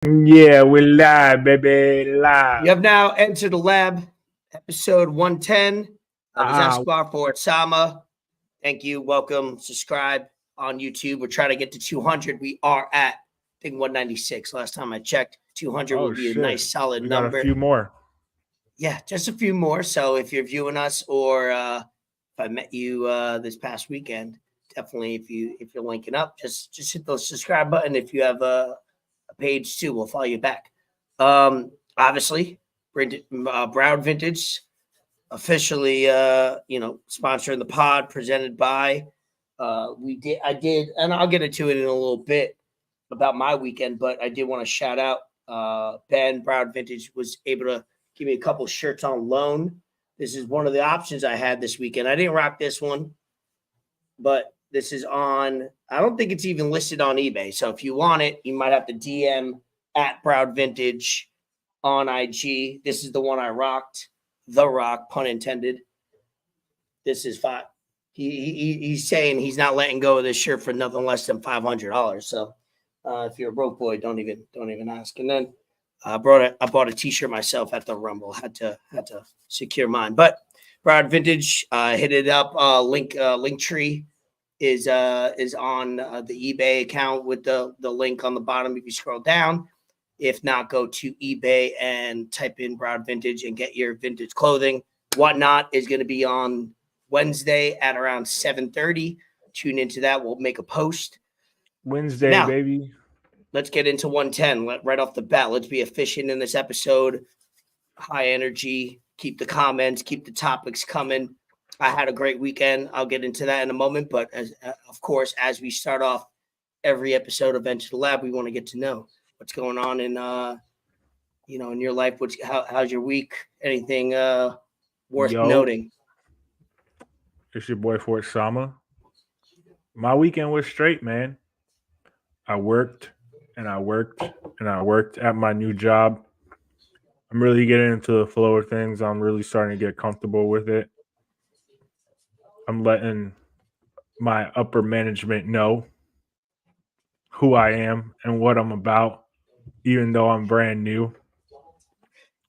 Yeah, we're live, baby, live. You have now entered the lab, episode 110 of Escobar for Sama. Thank you. Welcome. Subscribe on YouTube. We're trying to get to 200. We are at, I think, 196. Last time I checked, 200 would be a nice, solid number. Got a few more. Yeah, just a few more. So if you're viewing us, or if I met you this past weekend, definitely if you're linking up, just hit the subscribe button. If you have a page too, we'll follow you back. Obviously, Broward Vintage, officially, sponsoring the pod, presented by. I did, and I'll get into it in a little bit about my weekend, but I did want to shout out Ben. Broward Vintage was able to give me a couple shirts on loan. This is one of the options I had this weekend. I didn't rock this one, but this is on, I don't think it's even listed on eBay. So if you want it, you might have to DM at Broward Vintage on IG. This is the one I rocked. The Rock, pun intended. This is fine. He's saying he's not letting go of this shirt for nothing less than $500. So if you're a broke boy, don't even ask. And then I bought a t-shirt myself at the Rumble. Had to secure mine. But Broward Vintage, hit it up. Linktree is on the eBay account with the link on the bottom if you scroll down. If not, go to eBay and type in Broward Vintage and get your vintage clothing. Whatnot is going to be on Wednesday at around 7:30. Tune into that. We'll make a post. Wednesday, now, baby. Let's get into 110 right off the bat. Let's be efficient in this episode. High energy. Keep the comments. Keep the topics coming. I had a great weekend. I'll get into that in a moment. But of course, as we start off every episode of Enter the Lab, we want to get to know what's going on in in your life. How's your week? Anything worth noting? It's your boy Fort Sama. My weekend was straight, man. I worked and I worked and I worked at my new job. I'm really getting into the flow of things. I'm really starting to get comfortable with it. I'm letting my upper management know who I am and what I'm about, even though I'm brand new.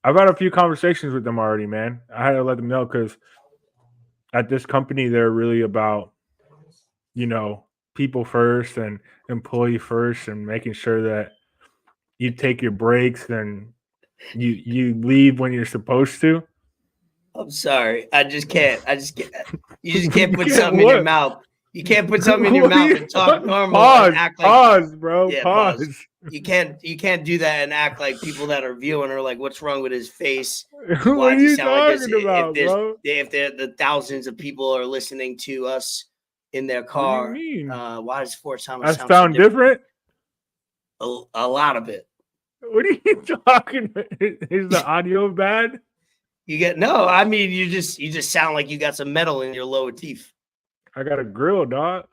I've had a few conversations with them already, man. I had to let them know because at this company, they're really about, people first and employee first and making sure that you take your breaks and you leave when you're supposed to. I'm sorry. I just can't. You just can't put something in your mouth. You can't put something in your mouth and talk normal and act like pause, bro. Yeah, pause. You can't do that and act like people that are viewing are like, what's wrong with his face? What are you talking about, bro? If the thousands of people are listening to us in their car, what do you mean? Why does Fort Sama sound so different? A lot of it. What are you talking about? Is the audio bad? I mean, you just sound like you got some metal in your lower teeth. I got a grill, dog.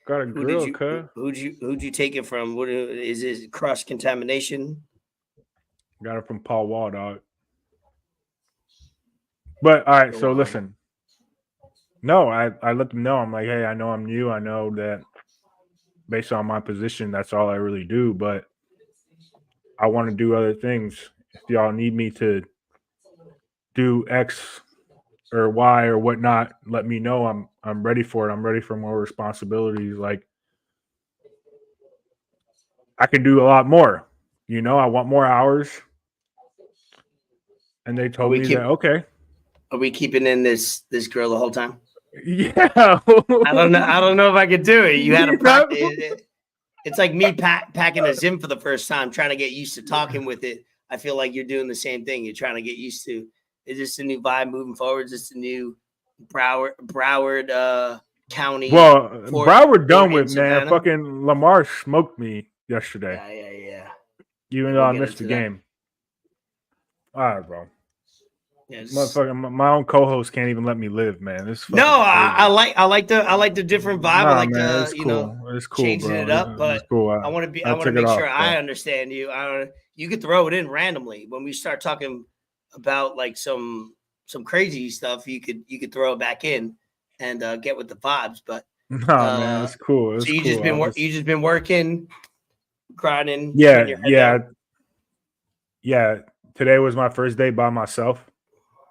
Got a grill, cuz. Who'd you take it from? What is it? Cross contamination? Got it from Paul Wall, dog. But all right, so listen. No, I let them know. I'm like, hey, I know I'm new. I know that based on my position, that's all I really do. But I want to do other things. If y'all need me to do X or Y or whatnot, let me know. I'm ready for it. I'm ready for more responsibilities. Like, I could do a lot more. I want more hours. And they told me that, okay. Are we keeping in this grill the whole time? Yeah. I don't know if I could do it. You had to practice. It's like me packing a ZYN for the first time, trying to get used to talking with it. I feel like you're doing the same thing. You're trying to get used to. Is this a new vibe moving forward? Is this a new Broward County? Well, Broward done with, man. Fucking Lamar smoked me yesterday. Yeah. Even though I missed the game. All right, bro. Yes. Motherfucker, my own co-host can't even let me live, man. I like the different vibe. I like it's cool. It's cool, changing bro. it up, but cool. I want to make sure I understand you. You could throw it in randomly when we start talking about like some crazy stuff. You could throw it back in and get with the vibes. But man, it's cool. So you just been working. grinding? Yeah, putting your head down? yeah. Today was my first day by myself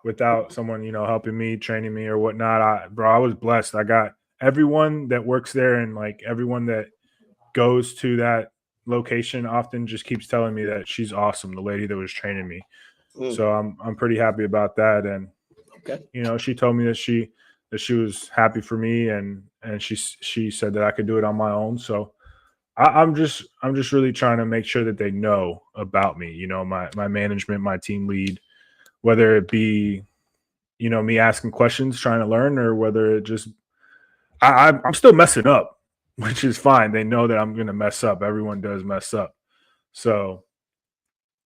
without someone, helping me, training me or whatnot. I was blessed. I got everyone that works there and like everyone that goes to that location often just keeps telling me that she's awesome, the lady that was training me. Mm, So I'm pretty happy about that. And okay. she told me that she was happy for me and she said that I could do it on my own. So I'm just really trying to make sure that they know about me, my management, my team lead, whether it be, me asking questions, trying to learn, or whether it just I'm still messing up, which is fine. They know that I'm gonna mess up. Everyone does mess up. So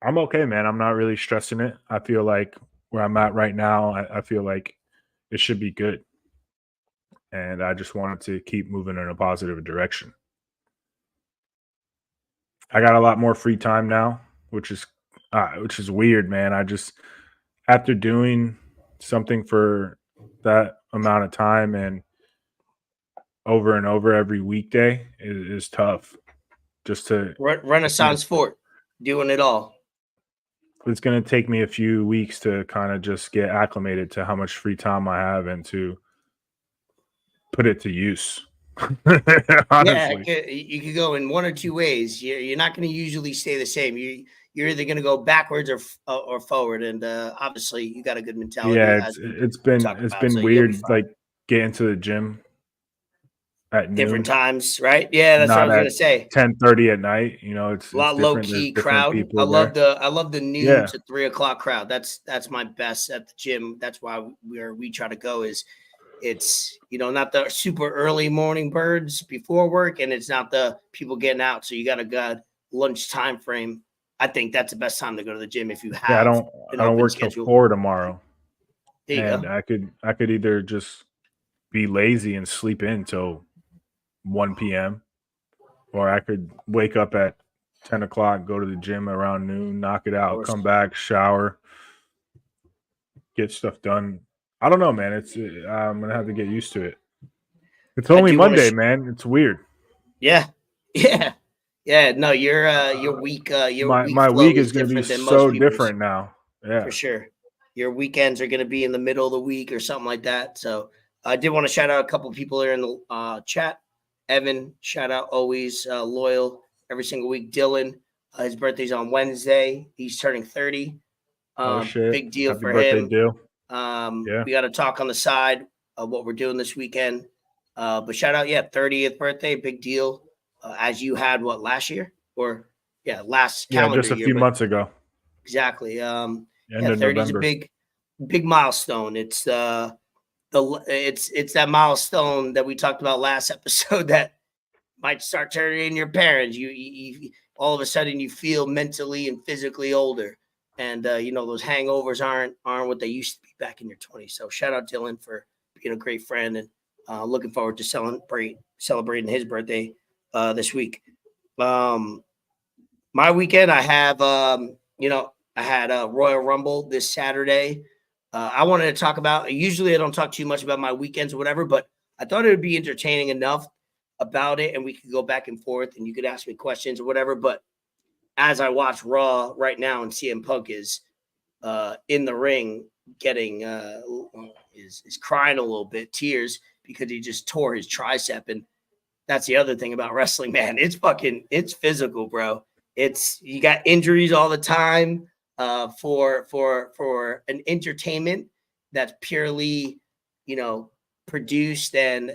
I'm okay, man. I'm not really stressing it. I feel like where I'm at right now, I feel like it should be good. And I just wanted to keep moving in a positive direction. I got a lot more free time now, which is weird, man. I just after doing something for that amount of time and over every weekday is tough. Just to Renaissance Fort, doing it all. it's going to take me a few weeks to kind of just get acclimated to how much free time I have and to put it to use. Yeah, Honestly, you could go in one or two ways. You're not going to usually stay the same. You're either going to go backwards or forward. And obviously, you got a good mentality yeah, as it's we it's been talk it's about. been So you'll be weird, fine. like getting to the gym at Different noon, times, right? Yeah, that's what I not was at going to say. 10:30 at night. A It's lot low different. There's key different crowd. people there. I love the noon Yeah, to 3 o'clock crowd. That's my best at the gym. That's why we try to go is it's not the super early morning birds before work, and it's not the people getting out. So you got a good lunch time frame. I think that's the best time to go to the gym if you yeah. I have don't an I don't open work till schedule. 4 tomorrow, There you and go. I could either just be lazy and sleep in till 1 p.m. or I could wake up at 10 o'clock, go to the gym around noon, knock it out, Or come back, shower, get stuff done. I don't know, man. I'm gonna have to get used to it. It's I only do want Monday, to. man. It's weird. Yeah, yeah, yeah. No, your week My flow week is is gonna be different than most so people's. different now. For Yeah, sure. Your weekends are going to be in the middle of the week or something like that. So I did want to shout out a couple of people here in the chat. Evan, shout out, always loyal every single week. Dylan, his birthday's on Wednesday. He's turning 30. oh shit! Big deal Happy for birthday, him. Dill. Yeah, We got to talk on the side of what we're doing this weekend. But shout out, yeah, 30th birthday, big deal. As you had what last year or last yeah. calendar Just a year, few but months ago, exactly. end of 30 is a November. big milestone. It's it's that milestone that we talked about last episode that might start turning in your parents. You all of a sudden you feel mentally and physically older, and those hangovers aren't what they used to be back in your 20s. So shout out Dylan for being a great friend, and looking forward to celebrating his birthday this week. Um, my weekend, I have I had a Royal Rumble this Saturday. I wanted to talk about. Usually, I don't talk too much about my weekends or whatever, but I thought it would be entertaining enough about it, and we could go back and forth, and you could ask me questions or whatever. But as I watch Raw right now, and CM Punk is in the ring, getting is crying a little bit, tears because he just tore his tricep, and that's the other thing about wrestling, man. It's physical, bro. It's you got injuries all the time for an entertainment that's purely, you know, produced and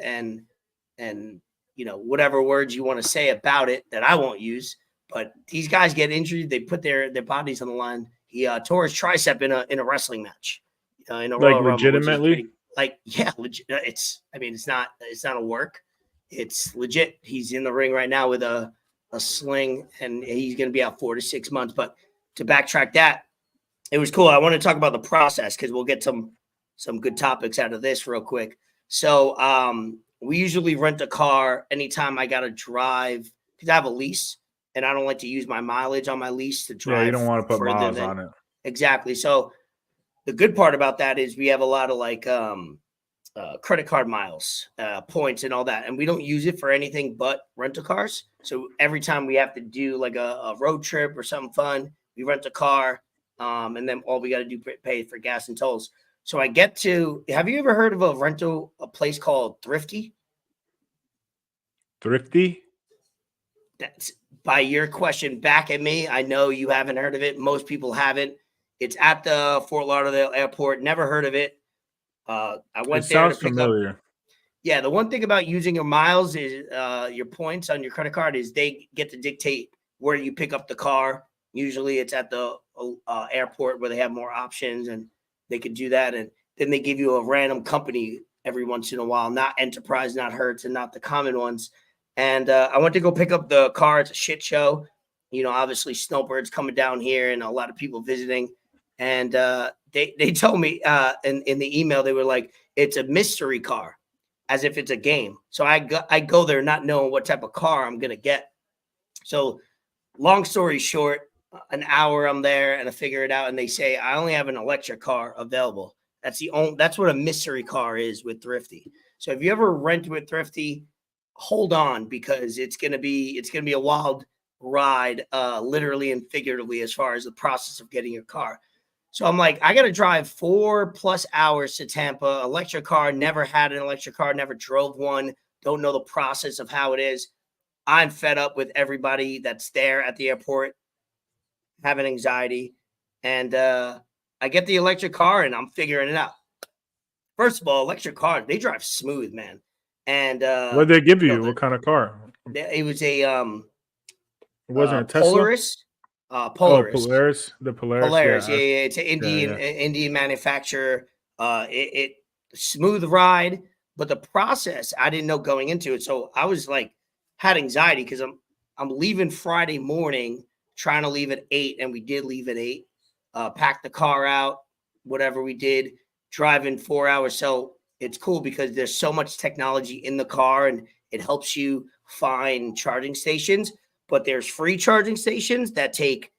whatever words you want to say about it that I won't use. But these guys get injured, they put their bodies on the line. He tore his tricep in a wrestling match, in a Like Royal Rumble, which is legitimately. pretty legit. It's not a work. It's legit. He's in the ring right now with a sling, and he's going to be out 4 to 6 months. But to backtrack that, it was cool. I want to talk about the process because we'll get some good topics out of this real quick. So we usually rent a car anytime I got to drive because I have a lease, and I don't like to use my mileage on my lease to Yeah, you don't drive want to put further miles than on it. exactly. So the good part about that is we have a lot of credit card miles, points, and all that. And we don't use it for anything but rental cars. So every time we have to do like a road trip or something fun, we rent a car, and then all we got to do pay for gas and tolls. So I get to. Have you ever heard of a place called Thrifty? Thrifty? That's by your question back at me. I know you haven't heard of it. Most people haven't. It's at the Fort Lauderdale airport. Never heard of it. I went there to pick familiar. up. Yeah, the one thing about using your miles is your points on your credit card is they get to dictate where you pick up the car. Usually it's at the airport where they have more options and they could do that. And then they give you a random company every once in a while, not Enterprise, not Hertz, and not the common ones. And I went to go pick up the car. It's a shit show. You know, obviously snowbirds coming down here and a lot of people visiting. And they told me in the email, they were like, it's a mystery car, as if it's a game. So I go there not knowing what type of car I'm going to get. So long story short, an hour I'm there and I figure it out. And they say, I only have an electric car available. That's what a mystery car is with Thrifty. So if you ever rent with Thrifty, hold on, because it's going to be a wild ride, literally and figuratively, as far as the process of getting your car. So I'm like, I got to drive 4+ hours to Tampa, electric car, never had an electric car, never drove one, don't know the process of how it is. I'm fed up with everybody that's there at the airport, having anxiety. And I get the electric car and I'm figuring it out. First of all, electric cars, they drive smooth, man. And what did they give you? What kind of car? It was a it wasn't a Tesla? Polaris. Polaris. Oh, Polaris. The Polaris. Polaris. Yeah. It's an Indian manufacturer. It smooth ride, but the process I didn't know going into it. So I was like, had anxiety because I'm leaving Friday morning, trying to leave at 8, and we did leave at 8. Packed the car out, whatever we did, driving 4 hours. So it's cool because there's so much technology in the car and it helps you find charging stations. But there's free charging stations that take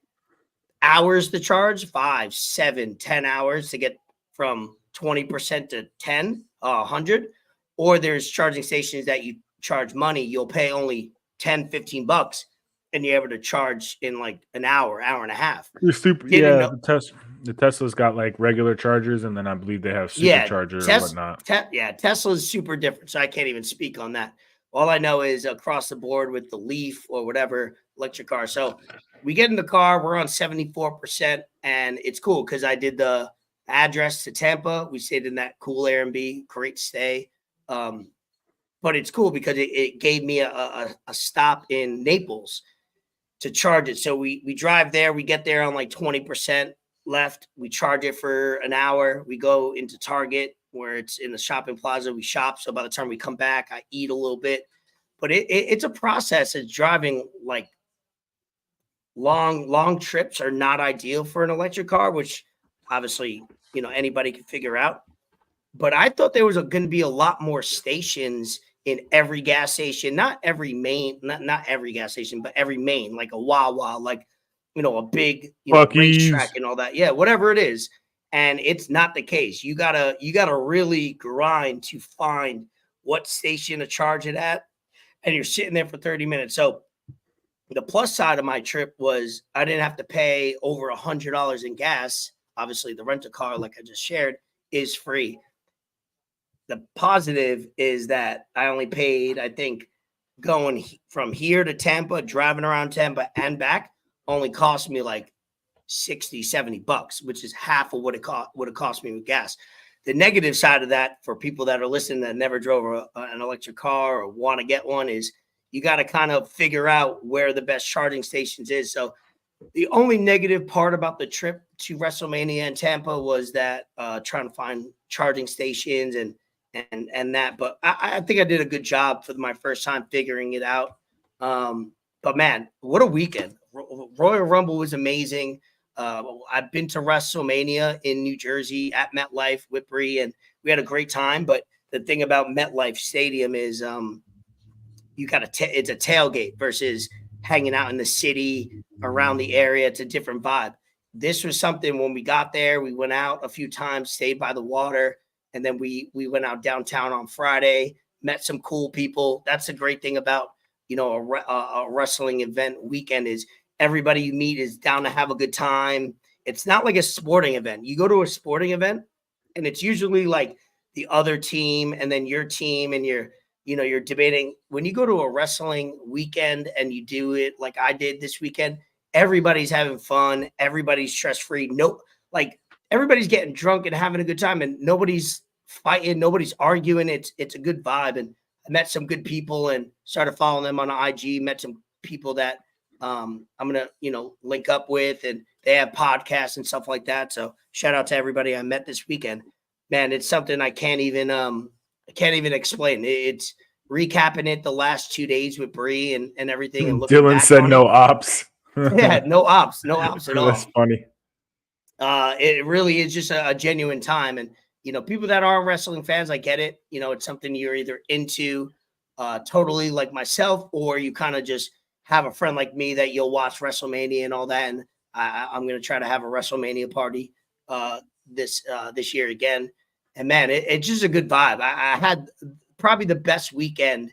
hours to charge, 5, 7, 10 hours to get from 20% to 10, 100. Or there's charging stations that you charge money. You'll pay only 10, 15 bucks and you're able to charge in like an hour and a half. You're stupid. Yeah, the Tesla's got like regular chargers, and then I believe they have supercharger or whatnot. Tesla's super different, so I can't even speak on that. All I know is across the board with the Leaf or whatever electric car. So we get in the car, we're on 74%, and it's cool because I did the address to Tampa. We stayed in that cool Airbnb, great stay. But it's cool because it gave me a stop in Naples to charge it. So we drive there, we get there on like 20% left. We charge it for an hour. We go into Target where it's in the shopping plaza. We shop. So by the time we come back, I eat a little bit. But it's a process. It's driving like long trips are not ideal for an electric car, which obviously, you know, anybody can figure out. But I thought there was going to be a lot more stations in every gas station, not every main, not every gas station, but every main, like a Wawa, like, you know, a big racetrack and all that. Yeah, whatever it is. And it's not the case. You gotta really grind to find what station to charge it at. And you're sitting there for 30 minutes. So the plus side of my trip was I didn't have to pay over $100 in gas. Obviously, the rental car, like I just shared, is free. The positive is that I only paid, I think, going from here to Tampa, driving around Tampa and back, only cost me like 60, 70 bucks, which is half of what it would have cost me with gas. The negative side of that for people that are listening that never drove an electric car or want to get one is you got to kind of figure out where the best charging stations is. So the only negative part about the trip to WrestleMania in Tampa was that trying to find charging stations and that. But I think I did a good job for my first time figuring it out. But man, what a weekend. Royal Rumble was amazing. I've been to WrestleMania in New Jersey at MetLife with Bree, and we had a great time. But the thing about MetLife Stadium is it's a tailgate versus hanging out in the city around the area. It's a different vibe. This was something when we got there, we went out a few times, stayed by the water, And then we went out downtown on Friday, met some cool people. That's the great thing about, a wrestling event weekend is everybody you meet is down to have a good time. It's not like a sporting event. You go to a sporting event and it's usually like the other team and then your team and you're debating. When you go to a wrestling weekend and you do it like I did this weekend, everybody's having fun. Everybody's stress-free. Everybody's getting drunk and having a good time and nobody's fighting. Nobody's arguing. It's a good vibe. And I met some good people and started following them on IG, met some people that I'm going to, link up with, and they have podcasts and stuff like that. So shout out to everybody I met this weekend, man. It's something I can't even explain. It's recapping it the last 2 days with Bree and everything. And Dylan said no ops. Yeah, no ops at all. That's funny. It really is just a genuine time. And, people that aren't wrestling fans, I get it. It's something you're either into totally like myself, or you kind of just have a friend like me that you'll watch WrestleMania and all that. And I'm going to try to have a WrestleMania party this year again. And man, it's just a good vibe. I had probably the best weekend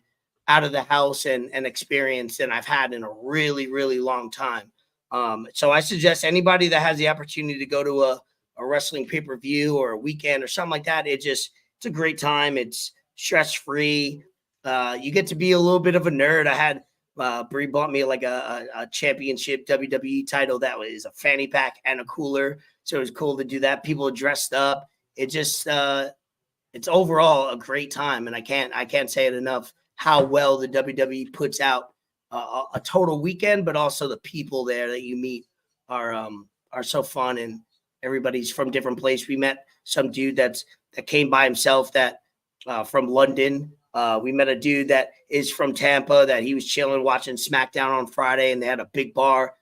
out of the house and experience than I've had in a really, really long time. So I suggest anybody that has the opportunity to go to a wrestling pay-per-view or a weekend or something like that, it's a great time. It's stress-free. You get to be a little bit of a nerd. I had Bree bought me like a championship WWE title that was a fanny pack and a cooler. So it was cool to do that. People dressed up. It just it's overall a great time. And I can't say it enough how well the WWE puts out a total weekend, but also the people there that you meet are so fun, and everybody's from different places. We met some dude that came by himself from London. We met a dude that is from Tampa that he was chilling watching SmackDown on Friday, and they had a big bar.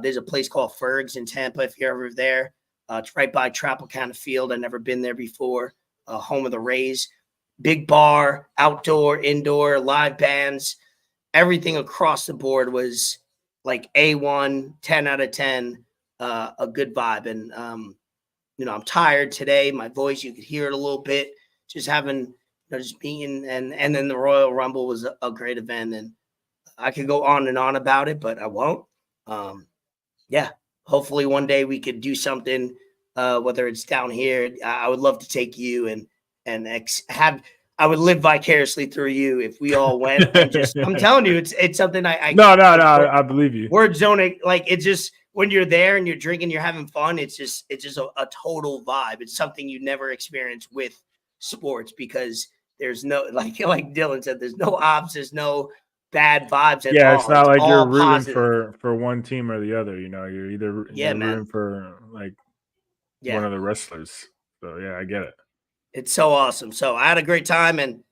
There's a place called Ferg's in Tampa if you're ever there. It's right by Tropicana Field. I've never been there before. Home of the Rays. Big bar, outdoor, indoor, live bands. Everything across the board was like A1, 10 out of 10, a good vibe. And, I'm tired today. My voice, you could hear it a little bit. Just having, just being, and then the Royal Rumble was a great event. And I could go on and on about it, but I won't. Hopefully one day we could do something, whether it's down here. I would love to take you I would live vicariously through you if we all went. And I'm telling you, it's something I believe you. Word zoning, like it's just when you're there and you're drinking, you're having fun. It's just a total vibe. It's something you never experience with sports because there's no like Dylan said, there's no ops, there's no bad vibes at all. Yeah, it's not like you're rooting positive. for one team or the other. You're either rooting for one of the wrestlers. So yeah, I get it. It's so awesome. So I had a great time, and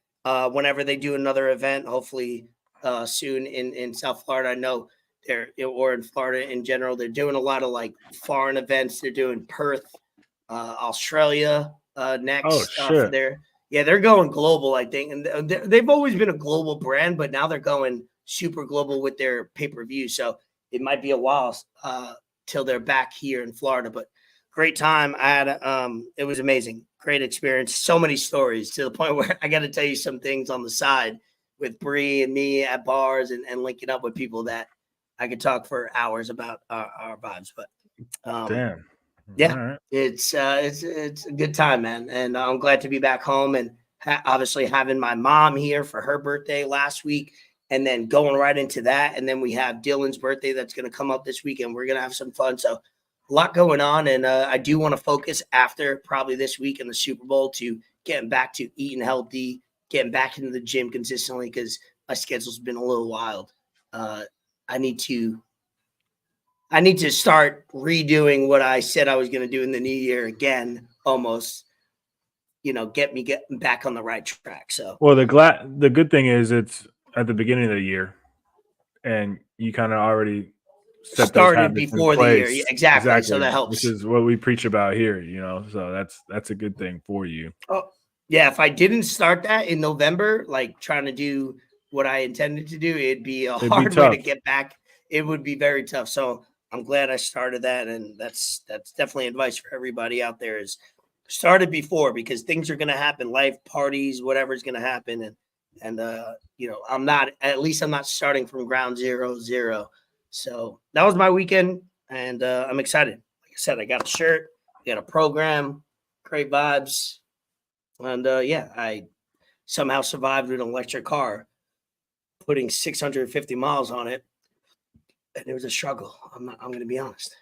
whenever they do another event, hopefully soon in South Florida, I know or in Florida in general, they're doing a lot of like foreign events. They're doing Perth, Australia next. For they're going global, I think, and they've always been a global brand, but now they're going super global with their pay-per-view. So it might be a while till they're back here in Florida, but great time. I had it was amazing. Great experience. So many stories to the point where I got to tell you some things on the side with Bree and me at bars and linking up with people that I could talk for hours about our vibes. But damn, yeah, right. It's a good time, man. And I'm glad to be back home and obviously having my mom here for her birthday last week, and then going right into that. And then we have Dylan's birthday that's going to come up this week, and we're going to have some fun. So a lot going on, and I do want to focus after probably this week in the Super Bowl to getting back to eating healthy, getting back into the gym consistently because my schedule's been a little wild. I need to start redoing what I said I was going to do in the new year again, almost. Getting back on the right track. So, well, the good thing is it's at the beginning of the year, and you kind of already started before the year. Yeah, exactly. So that helps. Which is what we preach about here, so that's a good thing for you. Oh, yeah. If I didn't start that in November, like trying to do what I intended to do, it'd be a hard way to get back. It would be very tough. So I'm glad I started that. And that's definitely advice for everybody out there is started before because things are going to happen, life, parties, whatever's going to happen. And you know, I'm not starting from ground zero. So that was my weekend. And I'm excited. Like I said, I got a shirt, got a program, great vibes. And yeah, I somehow survived with an electric car, putting 650 miles on it. And it was a struggle. I'm going to be honest.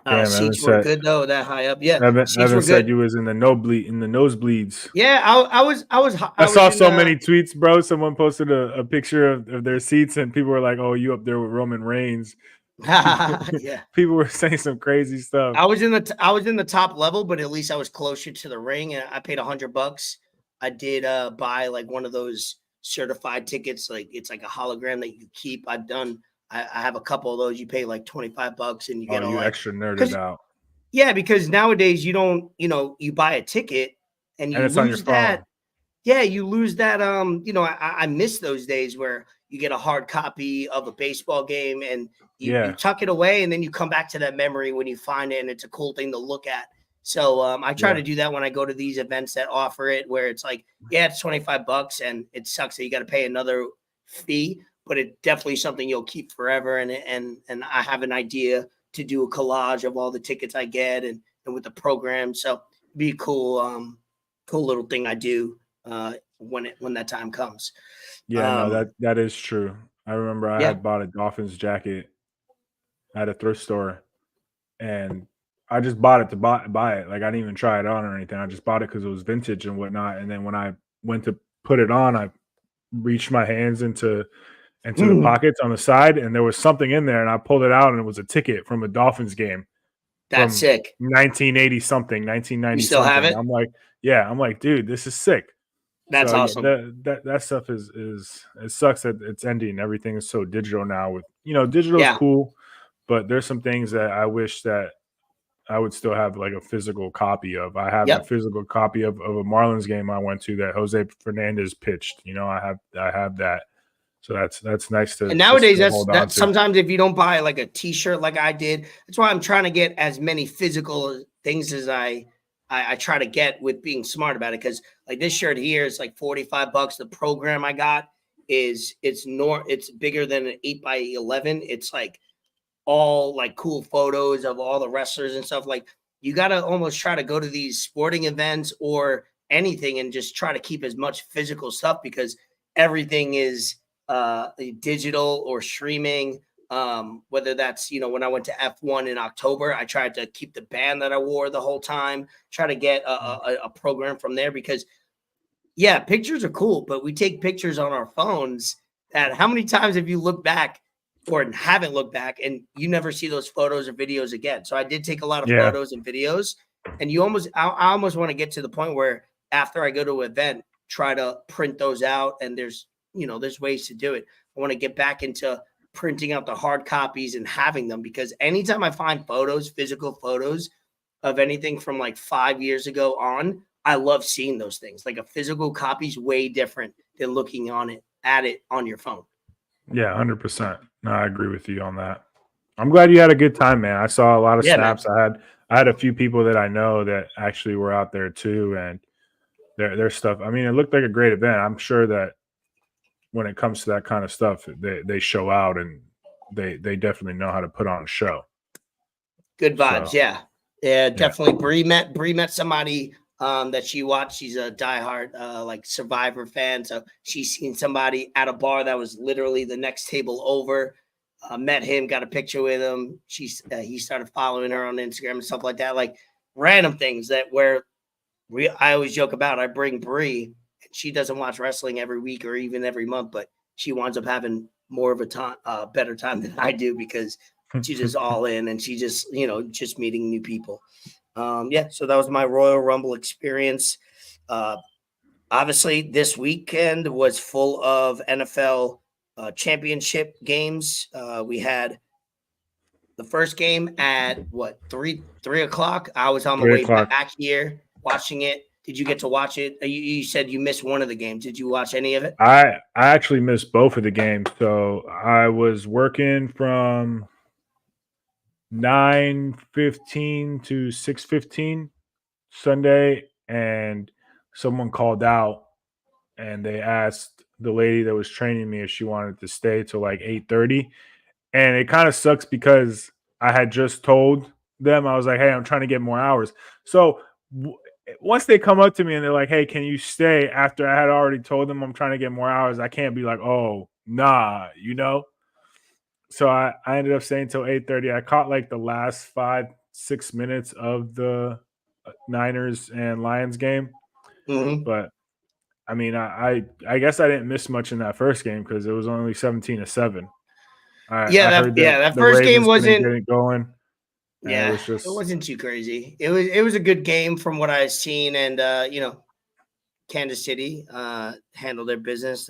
Damn, Seats were good though, that high up. Yeah, seats Evan were said good. you was in the nosebleeds. Yeah, I saw so many tweets, bro. Someone posted a picture of their seats, and people were like, "Oh, you up there with Roman Reigns?" Yeah, people were saying some crazy stuff. I was in the top level, but at least I was closer to the ring, and I paid $100. I did buy like one of those certified tickets, like it's like a hologram that you keep. I have a couple of those. You pay like $25, and you get all you like extra nerded out. Yeah, because nowadays you don't, you buy a ticket and you it's on your lose that. phone. Yeah, you lose that. I miss those days where you get a hard copy of a baseball game and you tuck it away, and then you come back to that memory when you find it, and it's a cool thing to look at. So I try to do that when I go to these events that offer it, where it's like, yeah, it's $25, and it sucks that you got to pay another fee, but it's definitely something you'll keep forever. And I have an idea to do a collage of all the tickets I get and with the program. So it'd be a cool little thing I do when that time comes. Yeah, no, that is true. I remember I had bought a Dolphins jacket at a thrift store, and I just bought it to buy it. Like I didn't even try it on or anything. I just bought it because it was vintage and whatnot. And then when I went to put it on, I reached my hands into the pockets on the side, and there was something in there, and I pulled it out, and it was a ticket from a Dolphins game. That's sick. 1980 something, 1990. You still something. have it? I'm like, dude, this is sick. That's awesome. That stuff is it sucks that it's ending. Everything is so digital now. With digital is cool, but there's some things that I wish that I would still have like a physical copy of. I have a physical copy of a Marlins game I went to that Jose Fernandez pitched. I have that. So that's nice to. And nowadays, that's sometimes if you don't buy like a T-shirt like I did, that's why I'm trying to get as many physical things as I try to get with being smart about it. Because like this shirt here is like $45. The program I got it's bigger than an 8x11. It's like all like cool photos of all the wrestlers and stuff. Like you got to almost try to go to these sporting events or anything and just try to keep as much physical stuff, because everything is digital or streaming. Whether that's when I went to F1 in October, I tried to keep the band that I wore the whole time, try to get a program from there, because pictures are cool, but we take pictures on our phones that how many times have you looked back or haven't looked back and you never see those photos or videos again? So I did take a lot of photos and videos, and I almost want to get to the point where after I go to an event, try to print those out, and there's ways to do it. I want to get back into printing out the hard copies and having them, because anytime I find physical photos of anything from like 5 years ago on, I love seeing those things. Like a physical copy is way different than looking at it on your phone. Yeah, 100%. No, I agree with you on that. I'm glad you had a good time, man. I saw a lot of snaps. Man. I had a few people that I know that actually were out there too, and their stuff. I mean, it looked like a great event. I'm sure that when it comes to that kind of stuff, they show out, and they definitely know how to put on a show. Good vibes, so, yeah, definitely. Bree met somebody that she watched. She's a diehard like Survivor fan, so she's seen somebody at a bar that was literally the next table over. Met him, got a picture with him. He started following her on Instagram and stuff like that, like random things that I always joke about. I bring Bree. She doesn't watch wrestling every week or even every month, but she winds up having more of a better time than I do, because she's just all in, and she just just meeting new people. So that was my Royal Rumble experience. Obviously, this weekend was full of NFL championship games. We had the first game at 3 o'clock. I was on the way back here watching it. Did you get to watch it? You said you missed one of the games. Did you watch any of it? I actually missed both of the games. So I was working from 9:15 to 6:15 Sunday, and someone called out and they asked the lady that was training me if she wanted to stay till like 8:30. And it kind of sucks because I had just told them, I was like, hey, I'm trying to get more hours. So once they come up to me and they're like, hey, can you stay, after I had already told them I'm trying to get more hours, I can't be like, oh, nah, So I ended up staying till 8:30. I caught like the last 5-6 minutes of the Niners and Lions game. Mm-hmm. But I mean, I guess I didn't miss much in that first game because it was only 17-7. I heard that the first game Ravens couldn't get it going. Yeah, it was just, it wasn't too crazy. It was a good game from what I've seen, and Kansas City handled their business.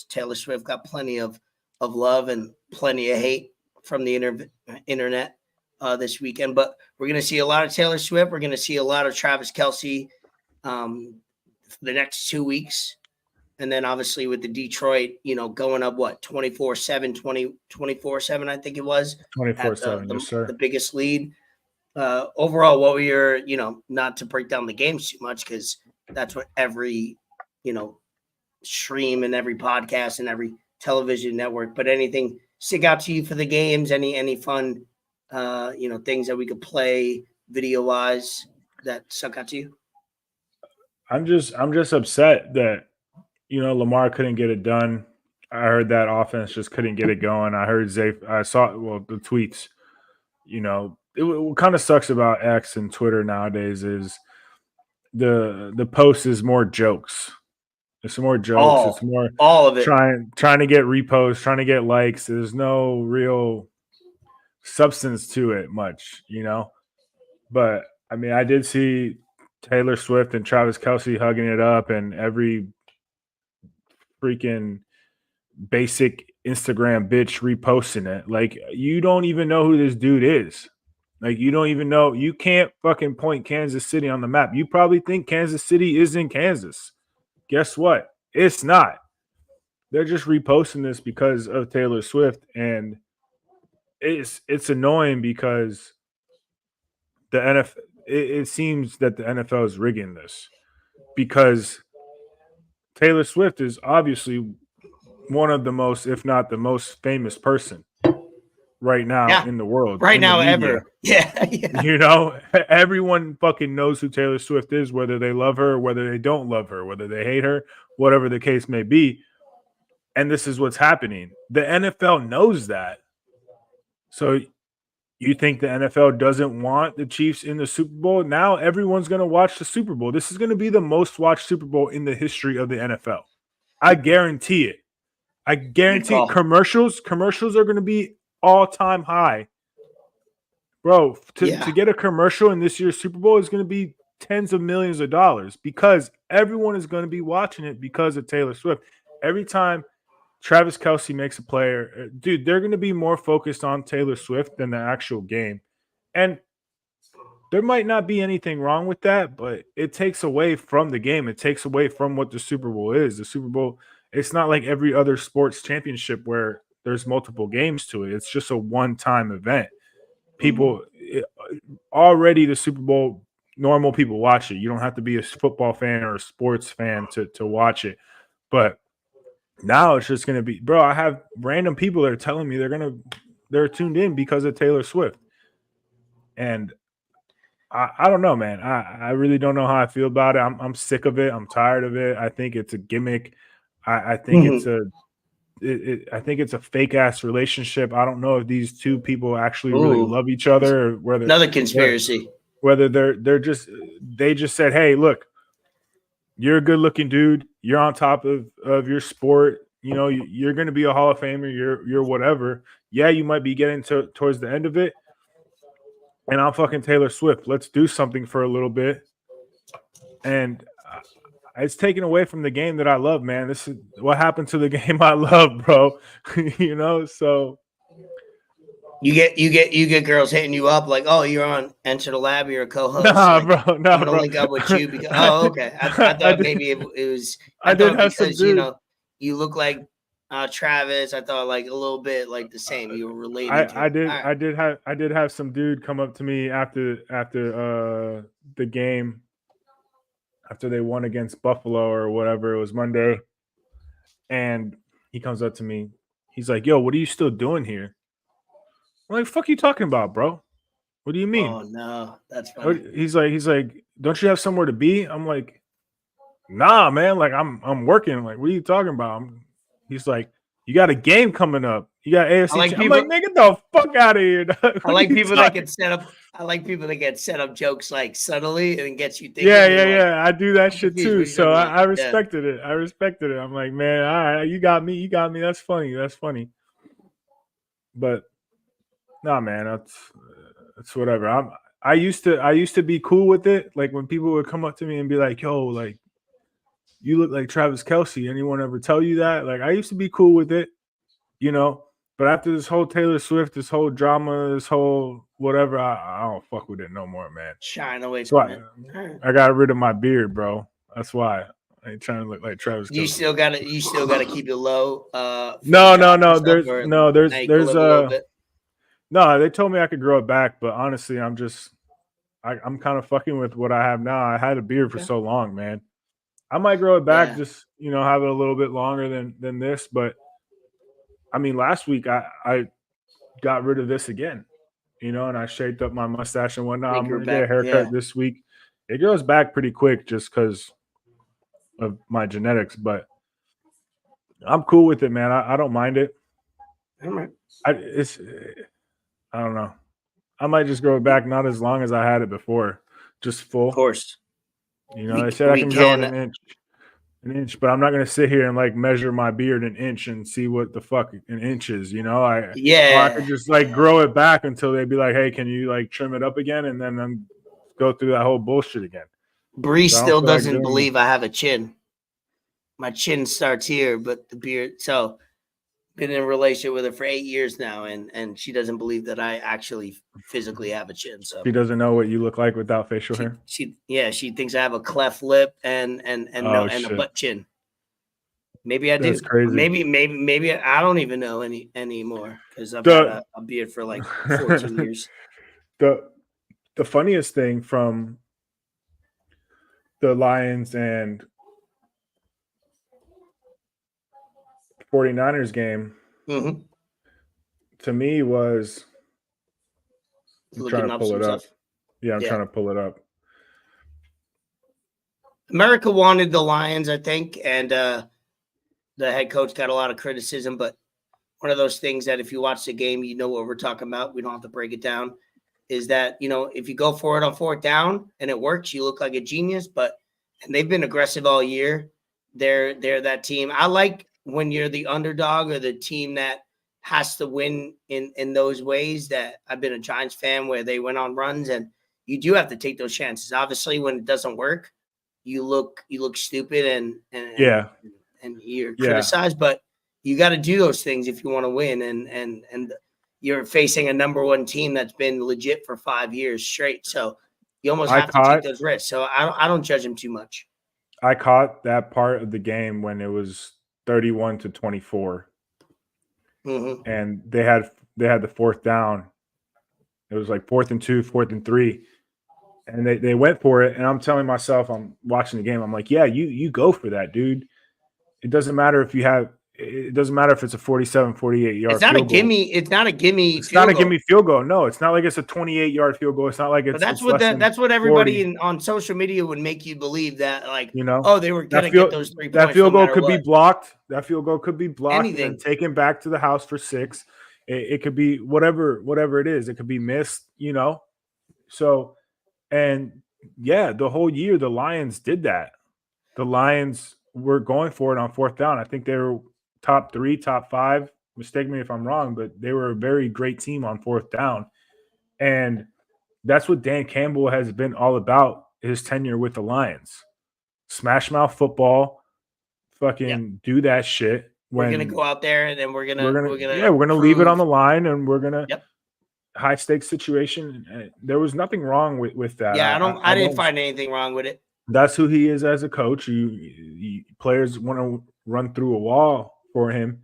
Taylor Swift got plenty of love and plenty of hate from the internet this weekend, but we're going to see a lot of Taylor Swift. We're going to see a lot of Travis Kelce for the next 2 weeks. And then obviously with the Detroit, going up 24-7, 24-7, I think it was 24-7. Yes, sir. The biggest lead. Overall, what were your, not to break down the games too much, because that's what every, stream and every podcast and every television network, but anything stick out to you for the games? Any fun, things that we could play video wise that stuck out to you? I'm just upset that, Lamar couldn't get it done. I heard that offense just couldn't get it going. I heard I saw the tweets. What kind of sucks about X and Twitter nowadays is the post is more jokes. It's more jokes. It's more all of it. Trying to get reposts, trying to get likes. There's no real substance to it much, But I mean, I did see Taylor Swift and Travis Kelce hugging it up, and every freaking basic Instagram bitch reposting it. Like, you don't even know who this dude is. Like, you don't even know. You can't fucking point Kansas City on the map. You probably think Kansas City is in Kansas. Guess what? It's not. They're just reposting this because of Taylor Swift, and it's annoying because the NFL. It seems that the NFL is rigging this because Taylor Swift is obviously one of the most, if not the most famous person right now in the world. Right now, ever. Yeah. Everyone fucking knows who Taylor Swift is, whether they love her, whether they don't love her, whether they hate her, whatever the case may be. And this is what's happening. The NFL knows that. So you think the NFL doesn't want the Chiefs in the Super Bowl? Now everyone's going to watch the Super Bowl. This is going to be the most watched Super Bowl in the history of the NFL. I guarantee it. I guarantee it. Commercials are going to be all-time high. Bro, to get a commercial in this year's Super Bowl is going to be tens of millions of dollars because everyone is going to be watching it because of Taylor Swift. Every time Travis Kelce makes a player, dude, they're going to be more focused on Taylor Swift than the actual game. And there might not be anything wrong with that, but it takes away from the game. It takes away from what the Super Bowl is. The Super Bowl, it's not like every other sports championship where there's multiple games to it. It's just a one-time event. Already the Super Bowl, normal people watch it. You don't have to be a football fan or a sports fan to watch it. But now it's just going to be, bro, I have random people that are telling me they're tuned in because of Taylor Swift. And I don't know, man. I really don't know how I feel about it. I'm sick of it. I'm tired of it. I think it's a gimmick. I think I think it's a fake ass relationship. I don't know if these two people actually really love each other, or whether another conspiracy. Whether they just said, hey, look, you're a good looking dude. You're on top of your sport. You're going to be a Hall of Famer. You're whatever. Yeah, you might be getting towards the end of it. And I'm fucking Taylor Swift. Let's do something for a little bit. And it's taken away from the game that I love, man. This is what happened to the game I love, bro. So you get girls hitting you up like, oh, you're on Enter the Lab, you're a co-host. Nah, like, bro. No, I'm gonna link up with you because okay. I thought maybe it was. I did have because some dude. You look like Travis. I thought like a little bit like the same. You were relating to. I did All right. I did have some dude come up to me after the game, after they won against Buffalo or whatever. It was Monday, and he comes up to me. He's like, "Yo, what are you still doing here?" I'm like, "Fuck you talking about, bro? What do you mean?" Oh no, that's funny. He's like, "Don't you have somewhere to be?" I'm like, "Nah, man. Like I'm working. Like, what are you talking about?" He's like, "You got a game coming up. You got I AFC." like I'm like, people. "Man, get the fuck out of here, dog. I What are like you people that talking?" get set up. I like people that get set up jokes like subtly and gets you Yeah, thinking. And like, I do that I'm shit confused. What too. are you So talking about? I Yeah. respected it. I respected it. I'm like, man, all right, you got me. You got me. That's funny. That's funny. But nah, man, that's whatever. I used to be cool with it. Like when people would come up to me and be like, "Yo, like you look like Travis Kelce." Anyone ever tell you that? Like I used to be cool with it, you know. But after this whole Taylor Swift, this whole drama, this whole whatever, I don't fuck with it no more, man. Shying away So from it. All right. I got rid of my beard, bro. That's why I ain't trying to look like Travis You Kelce. still got to. You still got to keep it low. For the No, job and stuff, There's or no, now you can there's live a little bit. no. They told me I could grow it back, but honestly, I'm kind of fucking with what I have now. I had a beard for Yeah. so long, man. I might grow it back, Yeah. just have it a little bit longer than this. But I mean, last week I got rid of this again, and I shaped up my mustache and whatnot. They I'm grew gonna get a back. Yeah. haircut this week. It grows back pretty quick just because of my genetics, but I'm cool with it, man. I don't mind it. All right. I don't know. I might just grow it back, not as long as I had it before, just Of full. course. They said I We can grow in can. an inch, but I'm not gonna sit here and like measure my beard an inch and see what the fuck an inch is. Or I could Yeah. just like grow it back until they'd be like, "Hey, can you like trim it up again?" And then go through that whole bullshit again. Bree So I don't still feel like doesn't doing it. believe I have a chin. My chin starts here, but the beard. So been in a relationship with her for 8 years now, and she doesn't believe that I actually physically have a chin. So She doesn't know what you look like without facial hair. she thinks I have a cleft lip and no Oh and a shit, butt chin. Maybe I that's do. crazy. Maybe I don't even know anymore because I've had The a beard for like 14 years. the the funniest thing from the Lions and 49ers game Mm-hmm. to me was I'm trying Looking to up pull some it up. stuff. Yeah, I'm Yeah. trying to pull it up. America wanted the Lions, I think, and the head coach got a lot of criticism, but one of those things that if you watch the game, you know what we're talking about. We don't have to break it down. Is that, if you go for it on fourth down and it works, you look like a genius. And they've been aggressive all year. They're that team. I like when you're the underdog or the team that has to win in those ways. That I've been a Giants fan where they went on runs, and you do have to take those chances. Obviously, when it doesn't work, you look stupid Yeah, and you're yeah. criticized, but you got to do those things if you want to win. And you're facing a number one team that's been legit for 5 years straight. So you almost I have to take caught those risks. So I don't judge them too much. I caught that part of the game when it was 31-24, Mm-hmm. and they had the fourth down. It was like 4th and 2, 4th and 3, and they went for it. And I'm telling myself, I'm watching the game. I'm like, yeah, you go for that, dude. It doesn't matter if it doesn't matter if it's a 47, 48-yard It's not a field goal. gimme. It's not a gimme It's not field a goal. gimme field goal. No, it's not like it's a 28-yard field goal. It's not like But it's less than that's what everybody 40. on social media would make you believe that, like, You know, oh, they were that gonna get field those 3 that points no field goal matter could be what. blocked. That field goal could be blocked and then Anything. taken back to the house for 6. It could be whatever it is. It could be missed. So, and yeah, the whole year the Lions did that. The Lions were going for it on fourth down. I think they were top 3, top 5. Mistake me if I'm wrong, but they were a very great team on fourth down. And that's what Dan Campbell has been all about his tenure with the Lions. Smash mouth football, Yeah. fucking do that shit. We're gonna When go out there and then we're gonna we're gonna leave it on prove. the line, and we're gonna Yep. high stakes situation. There was nothing wrong with that. Yeah, I I didn't don't. find anything wrong with it. That's who he is as a coach. Players want to run through a wall for him,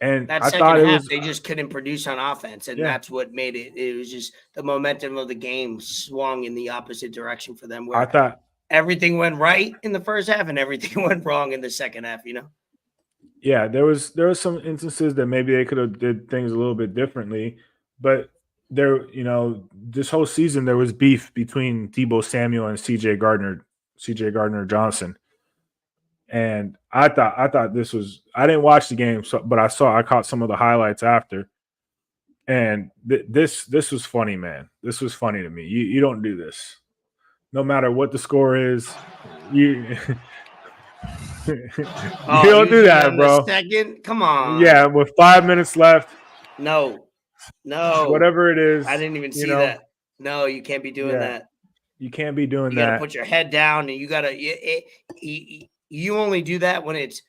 And That I second thought it half, was they just couldn't produce on offense, and that's what made it. It was just the momentum of the game swung in the opposite direction for them, I where thought everything went right in the first half and everything went wrong in the second half. yeah, there was some instances that maybe they could have did things a little bit differently, but there, this whole season there was beef between Debo Samuel and CJ Gardner Johnson. And I thought this was, I didn't watch the game, but I caught some of the highlights after. And this was funny, man. This was funny to me. You don't do this. No matter what the score is, you you don't do that, bro. Second, come on. Yeah, with 5 minutes left. No, Whatever it is. I didn't even see that. No, you can't be doing that. You can't be doing that. You got to put your head down, and you got to. You only do that when it's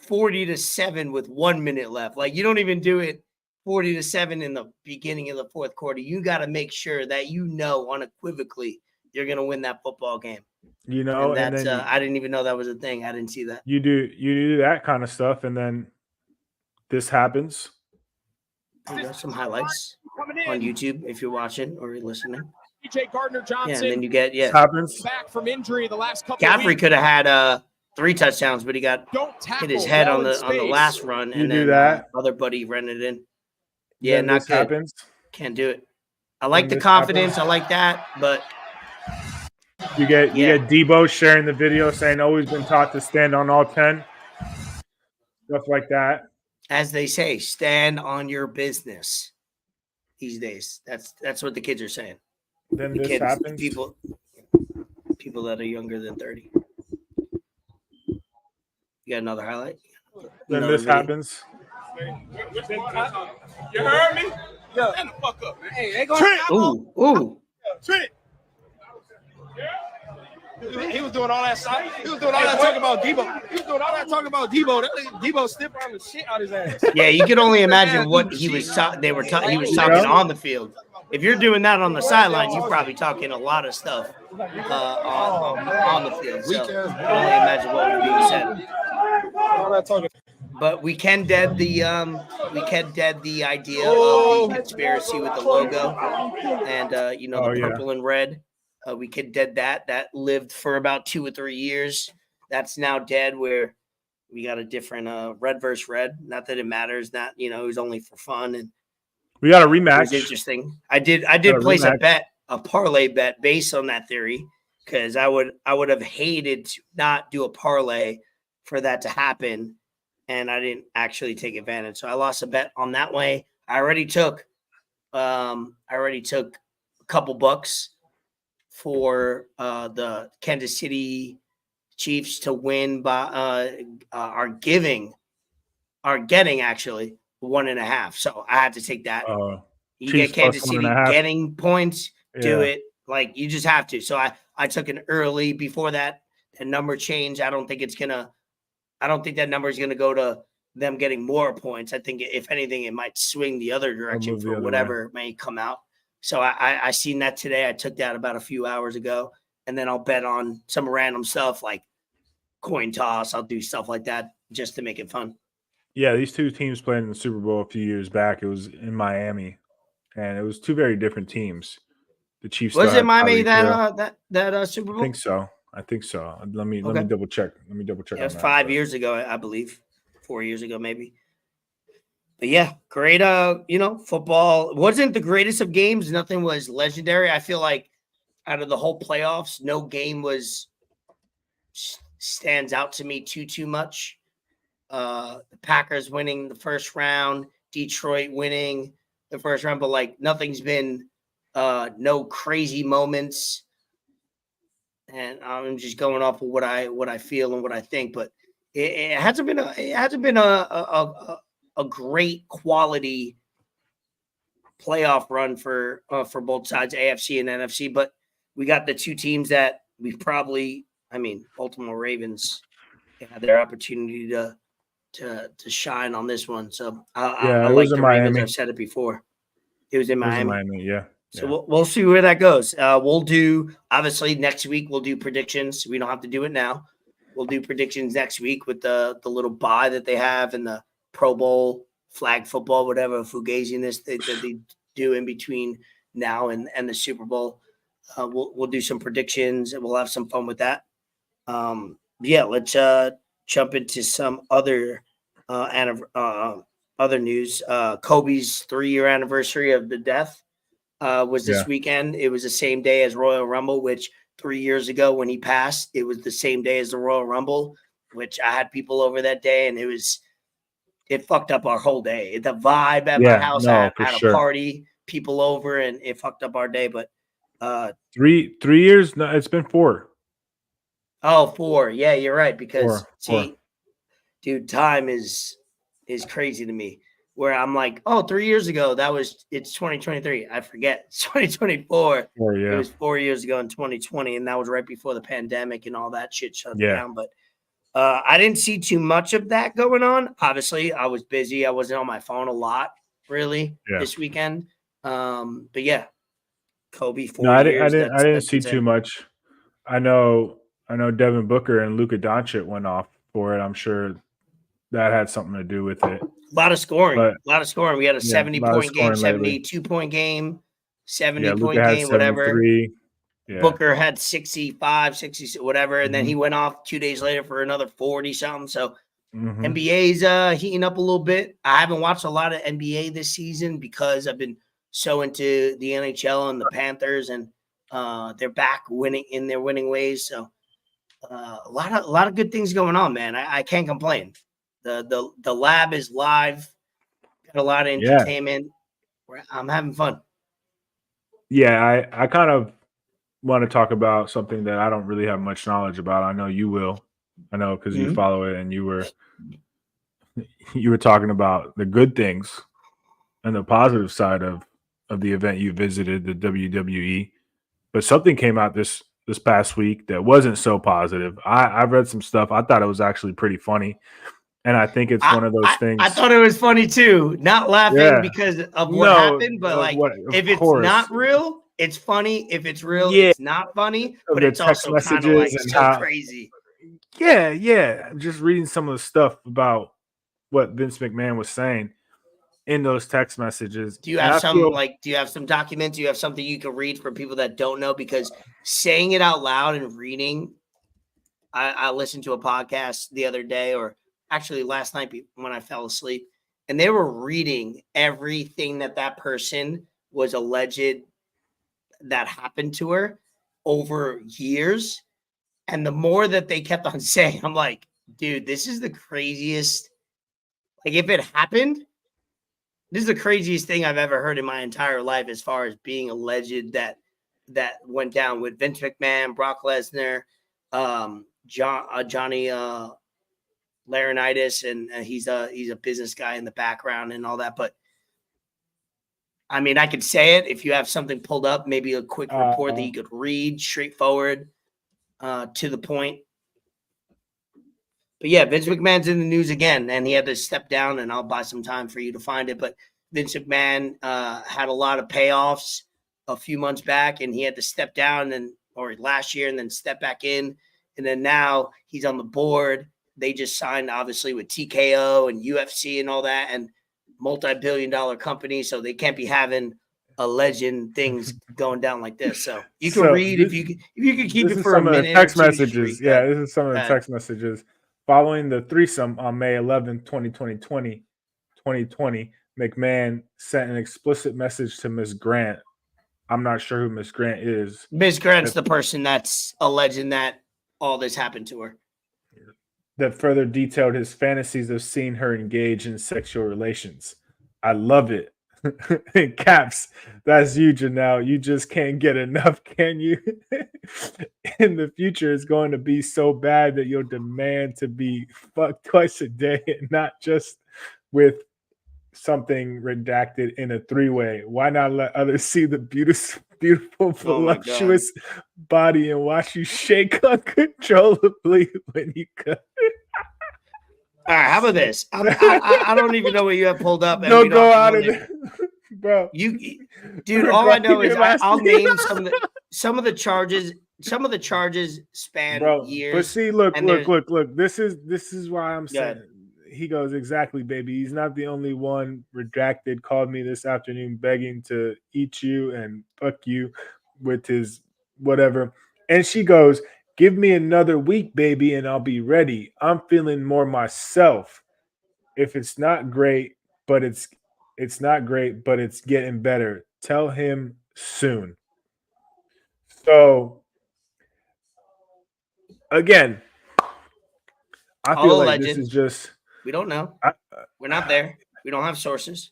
40-7 with 1 minute left. Like, you don't even do it 40-7 in the beginning of the fourth quarter. You got to make sure that unequivocally you're going to win that football game. And that's I didn't even know that was a thing. I didn't see that. You do that kind of stuff, and then this happens. Some highlights on YouTube if you're watching or you're listening. CJ Gardner Johnson. Yeah, and then you get happens back from injury the last couple. Caffrey could have had 3 touchdowns, but he got hit his head on the last run, and then other buddy ran it in. Yeah, then not good. Happens. Can't do it. I like the confidence. I like that, but you get Debo sharing the video saying, "Oh, he's been taught to stand on all 10." Stuff like that. As they say, stand on your business these days. That's what the kids are saying. Then this happens. People that are younger than 30. You got another highlight? Then this happens. You heard me? Yeah. Stand the fuck up, man. Hey, they going. Ooh. Trent. He was doing all that He was doing all that talking about Debo. He was doing all that talking about Debo. Debo stiff arm the shit out his ass. Yeah, you can only imagine what he was. He was talking on the field. If you're doing that on the sideline, you're probably talking a lot of stuff on the field. So you can only imagine what was being said. All that talking. But we can dead the idea of the conspiracy with the logo and the purple and red. We can dead that. That lived for about 2 or 3 years. That's now dead. Where we got a different red versus red. Not that it matters. Not it was only for fun, and we got a rematch. It was interesting. I did place a parlay bet based on that theory, because I would have hated to not do a parlay for that to happen. And I didn't actually take advantage. So I lost a bet on that way. I already took a couple bucks for the Kansas City Chiefs to win by are getting actually 1.5. So I had to take that. You Chiefs get Kansas City getting points, do it. Like, you just have to. So I took an early before that number change. I don't think that number is going to go to them getting more points. I think, if anything, it might swing the other direction for whatever may come out. So I seen that today. I took that about a few hours ago, and then I'll bet on some random stuff like coin toss. I'll do stuff like that just to make it fun. Yeah, these two teams played in the Super Bowl a few years back. It was in Miami, and it was two very different teams. The Chiefs was it Miami that Super Bowl? I think so. Let me double check. It was 5 years ago, I believe. 4 years ago, maybe. But yeah, great. Football wasn't the greatest of games. Nothing was legendary. I feel like out of the whole playoffs, no game stands out to me too much. The Packers winning the first round, Detroit winning the first round, but nothing's been no crazy moments. And I'm just going off of what I feel and what I think, but it hasn't been a great quality playoff run for both sides, AFC and NFC. But we got the two teams that we probably, Baltimore Ravens had their opportunity to shine on this one. So I like the Ravens. I've said it before. It was in Miami. Yeah. So we'll see where that goes. We'll do, obviously, next week we'll do predictions. We don't have to do it now. We'll do predictions next week with the little bye that they have and the Pro Bowl flag football, whatever fugaziness that they do in between now and the Super Bowl. We'll do some predictions and we'll have some fun with that. Yeah, let's jump into some other other news. Kobe's 3-year anniversary of the death was this weekend. It was the same day as Royal Rumble, which 3 years ago when he passed, it was the same day as the Royal Rumble, which I had people over that day, and it fucked up our whole day. The vibe at my house, I had a party, people over, and it fucked up our day. But 3 years? No, it's been 4. Oh, 4. Yeah, you're right. Because four. Dude, time is crazy to me. Where I'm like, oh, 3 years ago, it's 2023. I forget. It's 2024. It was 4 years ago in 2020, and that was right before the pandemic and all that shit shut down. But I didn't see too much of that going on. Obviously, I was busy. I wasn't on my phone a lot, really, this weekend. But yeah, Kobe, 4 years. I didn't see too much. I know Devin Booker and Luka Doncic went off for it. I'm sure that had something to do with it. A lot of scoring. We had a 70-point game, 72-point game, 70-point game, whatever. Yeah. Booker had 65, 60, whatever, and then he went off 2 days later for another 40-something. So NBA's heating up a little bit. I haven't watched a lot of NBA this season because I've been so into the NHL and the Panthers, and they're back winning in their winning ways. So a lot of good things going on, man. I can't complain. The lab is live. Got a lot of entertainment. I'm having fun. Yeah, I kind of want to talk about something that I don't really have much knowledge about. I know you will. I know because you follow it, and you were talking about the good things and the positive side of the event you visited, the WWE. But something came out this past week that wasn't so positive. I've read some stuff. I thought it was actually pretty funny. And I think it's one of those things. I thought it was funny too. Not laughing because of what happened, but like if it's not real, it's funny. If it's real, it's not funny. But it's also kind of like so crazy. Yeah. Just reading some of the stuff about what Vince McMahon was saying in those text messages. Do you have do you have some documents? Do you have something you can read for people that don't know? Because saying it out loud and reading, I listened to a podcast the other day, or actually last night when I fell asleep, and they were reading everything that person was alleged that happened to her over years. And the more that they kept on saying, I'm like, dude, this is the craziest. Like, if it happened, this is the craziest thing I've ever heard in my entire life as far as being alleged that went down with Vince McMahon, Brock Lesnar, Johnny Laurinaitis, and he's a business guy in the background and all that. But I mean, I could say it if you have something pulled up, maybe a quick report that you could read, straightforward, to the point. But yeah, Vince McMahon's in the news again, and he had to step down, and I'll buy some time for you to find it. But Vince McMahon had a lot of payoffs a few months back, and he had to step down or last year and then step back in. And then now he's on the board. They just signed, obviously, with TKO and UFC and all that, and multi-billion-dollar company, so they can't be having alleged things going down like this. So you can read if you could keep it for a minute. Text messages. Yeah, this is some of the text messages. Following the threesome on May 11, 2020, McMahon sent an explicit message to Ms. Grant. I'm not sure who Ms. Grant is. Ms. Grant's the person that's alleging that all this happened to her. That further detailed his fantasies of seeing her engage in sexual relations. I love it. In caps, that's you, Janelle. You just can't get enough, can you? In the future, it's going to be so bad that you'll demand to be fucked twice a day, and not just with something redacted in a three-way. Why not let others see the beautiful, voluptuous body and watch you shake uncontrollably when you come? All right, how about this? I don't even know what you have pulled up. No, go out of it, bro. Dude. All I know is I'll name some of the charges. Some of the charges span years. But see, look. This is why I'm saying he goes, exactly, baby. He's not the only one. Redacted called me this afternoon begging to eat you and fuck you with his whatever. And she goes, give me another week, baby, and I'll be ready. I'm feeling more myself. If it's not great, but it's not great, but it's getting better. Tell him soon. So again, I All feel like alleged. this is just. We don't know. I, We're not there. We don't have sources.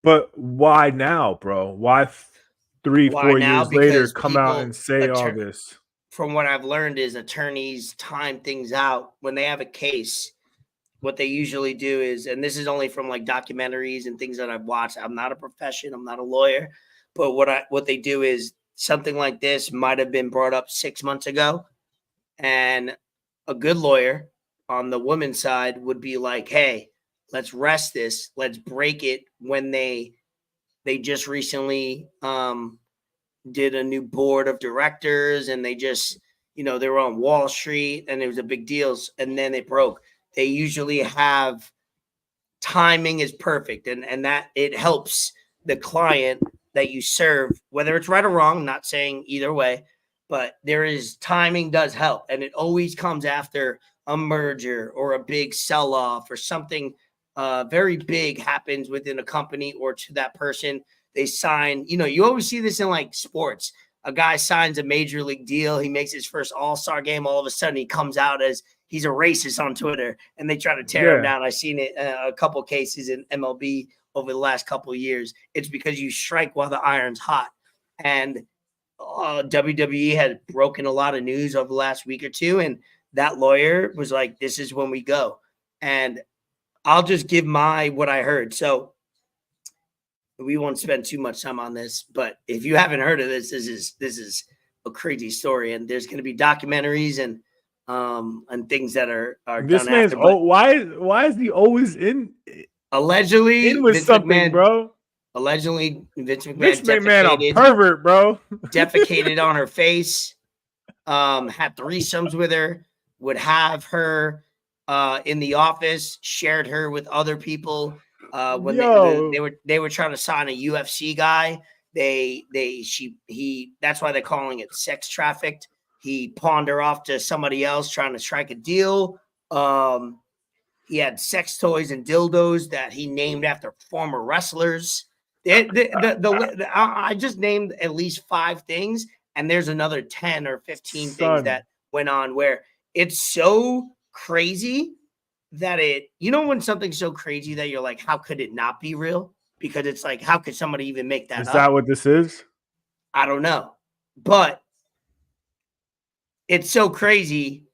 but why now, bro? Why Why 4 now? years later Because come out people and say all this? From what I've learned is attorneys time things out when they have a case. What they usually do is, and this is only from like documentaries and things that I've watched. I'm not a profession. I'm not a lawyer, but what they do is something like this might have been brought up 6 months ago, and a good lawyer on the woman's side would be like, "Hey, let's rest this. Let's break it." When they just recently did a new board of directors, and they just, they were on Wall Street, and it was a big deal, and then it broke. They usually have timing is perfect, and that it helps the client that you serve, whether it's right or wrong. I'm not saying either way, but timing does help, and it always comes after a merger or a big sell-off or something very big happens within a company or to that person. They sign, you always see this in like sports. A guy signs a major league deal. He makes his first all-star game. All of a sudden he comes out as he's a racist on Twitter, and they try to tear him down. I've seen it a couple cases in MLB over the last couple of years. It's because you strike while the iron's hot. And WWE had broken a lot of news over the last week or two, and that lawyer was like, this is when we go. And I'll just give what I heard. So we won't spend too much time on this, but if you haven't heard of this, this is a crazy story, and there's going to be documentaries and things that are this done man's after. Why is he always Allegedly in with Vince something, McMahon, bro? Allegedly Vince McMahon This man a pervert, bro. defecated on her face, had threesomes with her, would have her in the office, shared her with other people. When they were trying to sign a UFC guy, that's why they're calling it sex trafficked. He pawned her off to somebody else trying to strike a deal. He had sex toys and dildos that he named after former wrestlers. I just named at least 5 things, and there's another 10 or 15 things that went on where it's so crazy that when something's so crazy that you're like, how could it not be real? Because it's like, how could somebody even make that up? Is that what this is? I don't know. But it's so crazy,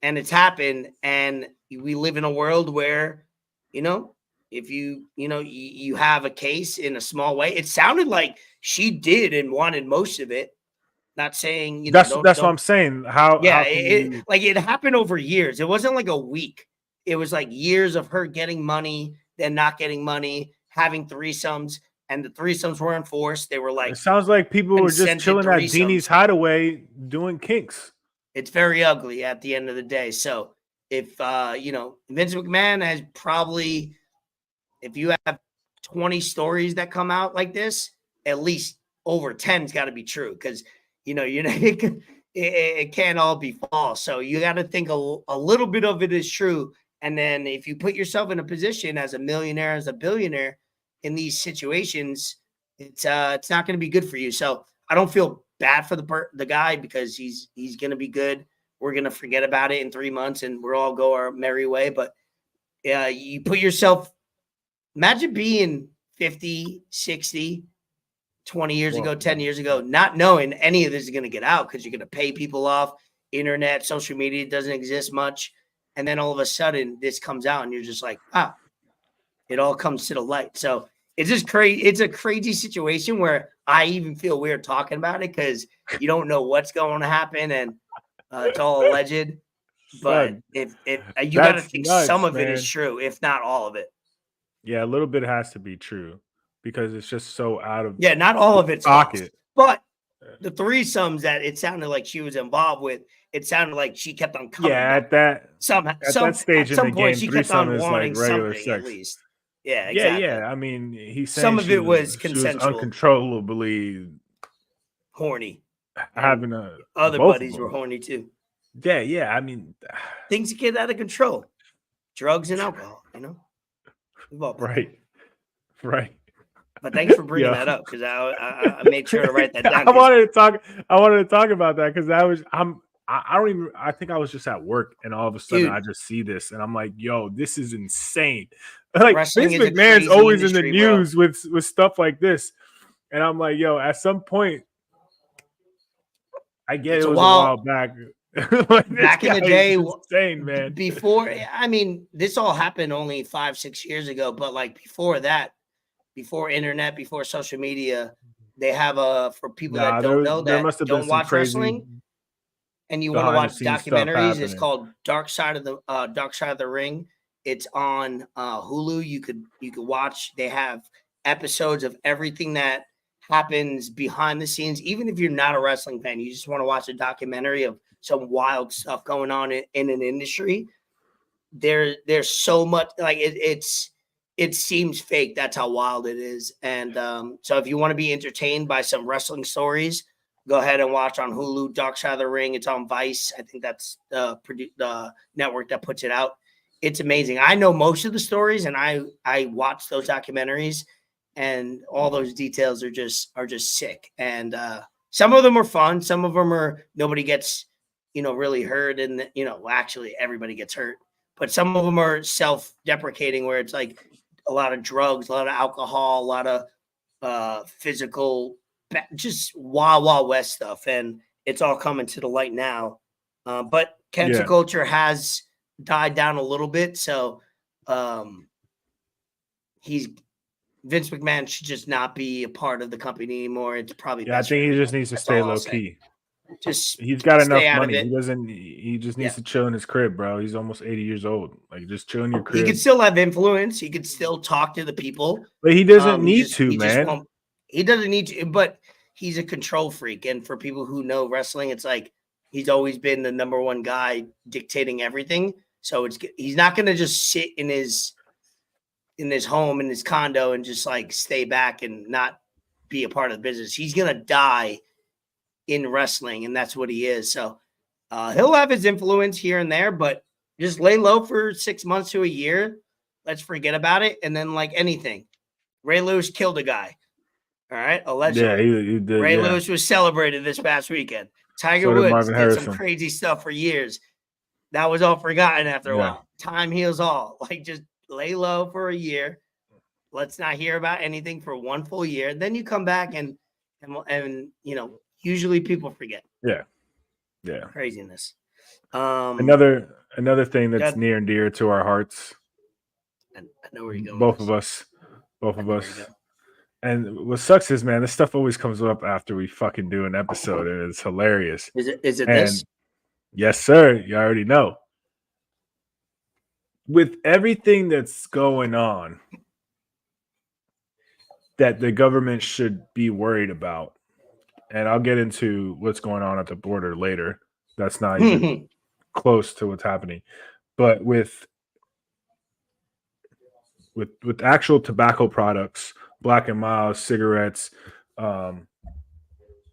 and it's happened, and we live in a world where, if you have a case in a small way, it sounded like she did and wanted most of it. Not saying, that's what I'm saying. It happened over years. It wasn't like a week. It was like years of her getting money, then not getting money, having threesomes, and the threesomes were enforced. They were like, it sounds like people were just chilling at Deanie's Hideaway doing kinks. It's very ugly at the end of the day. So if Vince McMahon has probably, if you have 20 stories that come out like this, at least over 10's got to be true, because it can't all be false. So you got to think a little bit of it is true. And then if you put yourself in a position as a millionaire, as a billionaire in these situations, it's not going to be good for you. So I don't feel bad for the guy, because he's going to be good. We're going to forget about it in 3 months, and we'll all go our merry way. But you put yourself, imagine being 50, 60, 20 years ago, 10 years ago, not knowing any of this is going to get out, because you're going to pay people off. Internet, social media doesn't exist much. And then all of a sudden this comes out, and you're just like, it all comes to the light. So it's just crazy. It's a crazy situation where I even feel weird talking about it, because you don't know what's going to happen, and it's all alleged. But if you got to think some of it is true, if not all of it. Yeah, a little bit has to be true, because it's just so out of not all of it's pocket. But the threesomes that it sounded like she was involved with, it sounded like she kept on coming Yeah, back. at that Some stage in some the point game, she kept threesome on is wanting like regular something at sex. least. Yeah, Yeah, exactly. yeah. I mean, he's saying Some of it was she was consensual. uncontrollably Horny. having a Other both of buddies them. were horny too. Yeah, yeah. I mean, Things get out of control. Drugs and alcohol, you know. We've all been there. right. But thanks for bringing Yeah. that up because I made sure to write that down. I wanted to talk about that because I think I was just at work and all of a sudden Dude. I just see this and I'm like, yo, this is insane. Like Wrestling Vince is a McMahon's crazy always industry, in the news with stuff like this. And I'm like, yo, at some point, I get It's it was a while while back. Like, back in the this guy day, is insane, man. before, I mean, this all happened only 5-6 years ago, but like before that, before internet, before social media, they have for people that don't know there that must have been don't some watch crazy wrestling and you want to watch behind-the-scenes stuff documentaries. It's happening. called Dark Side of the Ring. It's on Hulu. You could watch. They have episodes of everything that happens behind the scenes. Even if you're not a wrestling fan, you just want to watch a documentary of some wild stuff going on in an industry. There's so much, like it seems fake. That's how wild it is. And so if you want to be entertained by some wrestling stories, go ahead and watch on Hulu, Dark Side of the Ring. It's on Vice. I think that's the network that puts it out. It's amazing. I know most of the stories, and I watch those documentaries, and all those details are just sick. And some of them are fun. Some of them are nobody gets really hurt, and actually everybody gets hurt. But some of them are self-deprecating, where it's like a lot of drugs, a lot of alcohol, a lot of physical, just wild west stuff, and it's all coming to the light now. But cancel culture has died down a little bit, so Vince McMahon should just not be a part of the company anymore. It's probably I think he just needs to stay low key. He's got enough money. He just needs to chill in his crib, bro. He's almost 80 years old. Like, just chill in your crib. He could still have influence. He could still talk to the people. But he doesn't need to, man. He doesn't need to, but he's a control freak. And for people who know wrestling, it's like he's always been the number one guy dictating everything. So he's not going to just sit in his home, in his condo, and just like stay back and not be a part of the business. He's going to die in wrestling, and that's what he is. So he'll have his influence here and there, but just lay low for 6 months to a year. Let's forget about it. And then, like anything, Ray Lewis killed a guy. All right, allegedly. Yeah, he did. Ray Lewis was celebrated this past weekend. Tiger Woods did some crazy stuff for years. That was all forgotten after a while. Time heals all. Like, just lay low for a year. Let's not hear about anything for one full year. Then you come back and usually people forget. Yeah. Craziness. Another thing that's near and dear to our hearts. I know where you're going. Both of us. And what sucks is, man, this stuff always comes up after we fucking do an episode, and it's hilarious. Is it this? Yes, sir. You already know. With everything that's going on that the government should be worried about, and I'll get into what's going on at the border later. That's not even close to what's happening. But with actual tobacco products, Black and Mild, cigarettes,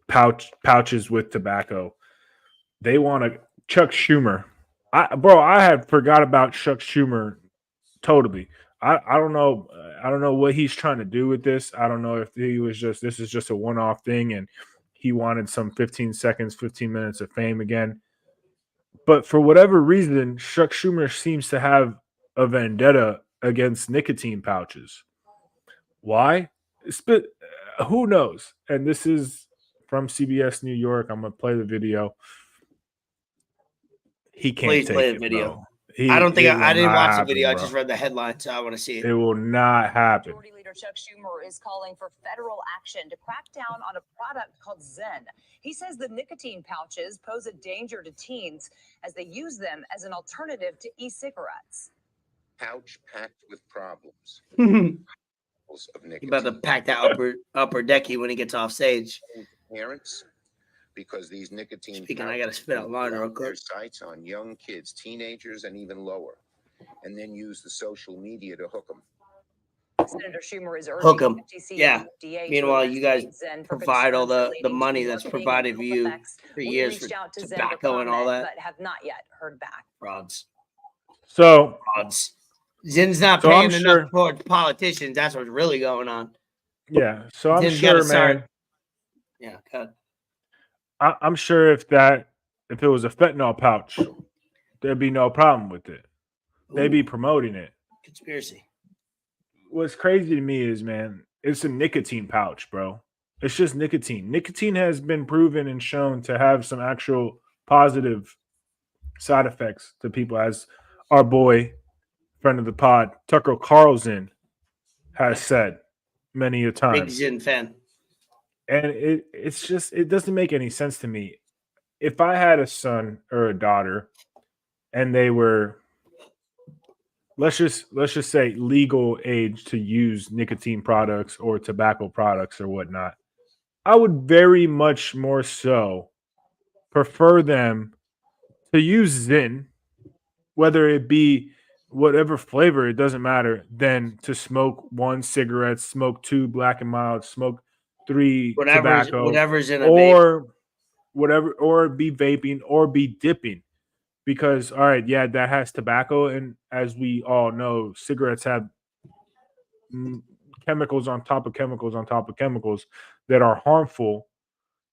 pouches with tobacco, they want to Chuck Schumer. I had forgot about Chuck Schumer totally. I don't know. I don't know what he's trying to do with this. I don't know if this is just a one-off thing and he wanted some 15 minutes of fame again. But for whatever reason, Chuck Schumer seems to have a vendetta against nicotine pouches. Why? Who knows? And this is from CBS New York. I'm going to play the video. He can't Please play the video. Bro. I don't think I didn't watch the video. Bro. I just read the headline, so I want to see it. It will not happen. Majority Leader Chuck Schumer is calling for federal action to crack down on a product called ZYN. He says the nicotine pouches pose a danger to teens as they use them as an alternative to e-cigarettes. Pouch packed with problems. You're about to pack that upper decky when he gets off stage. Parents because these nicotine Speaking, I gotta spit out mine real their quick. sights on young kids, teenagers, and even lower, and then use the social media to hook them. Senator Schumer is urging Hook 'em. FTC Yeah. and FDA to Meanwhile, you guys investigate ZYN for provide all concerns the relating money to that's well-being provided and for health you effects. for We years reached for out to ZYN for tobacco and all comment, that. but have not yet heard back. Frauds. So Frauds. Zin's not So I'm paying sure- enough towards politicians. That's what's really going on. yeah, so I'm Zin's gotta sure, man. start. Yeah, good. I'm sure if it was a fentanyl pouch, there'd be no problem with it. They'd be Ooh, promoting it. conspiracy. What's crazy to me is, man, it's a nicotine pouch, bro. It's just nicotine. Nicotine has been proven and shown to have some actual positive side effects to people, as our boy, friend of the pod, Tucker Carlson, has said many a Big time. Zin fan. And it's just, it doesn't make any sense to me. If I had a son or a daughter and they were, let's just say, legal age to use nicotine products or tobacco products or whatnot, I would very much more so prefer them to use ZYN, whether it be whatever flavor, it doesn't matter, than to smoke 1 cigarette, smoke 2 Black and Mild, smoke 3 tobacco, Whatever's in a vape. or whatever, or be vaping or be dipping. Because, all right, yeah, that has tobacco. And as we all know, cigarettes have chemicals on top of chemicals on top of chemicals that are harmful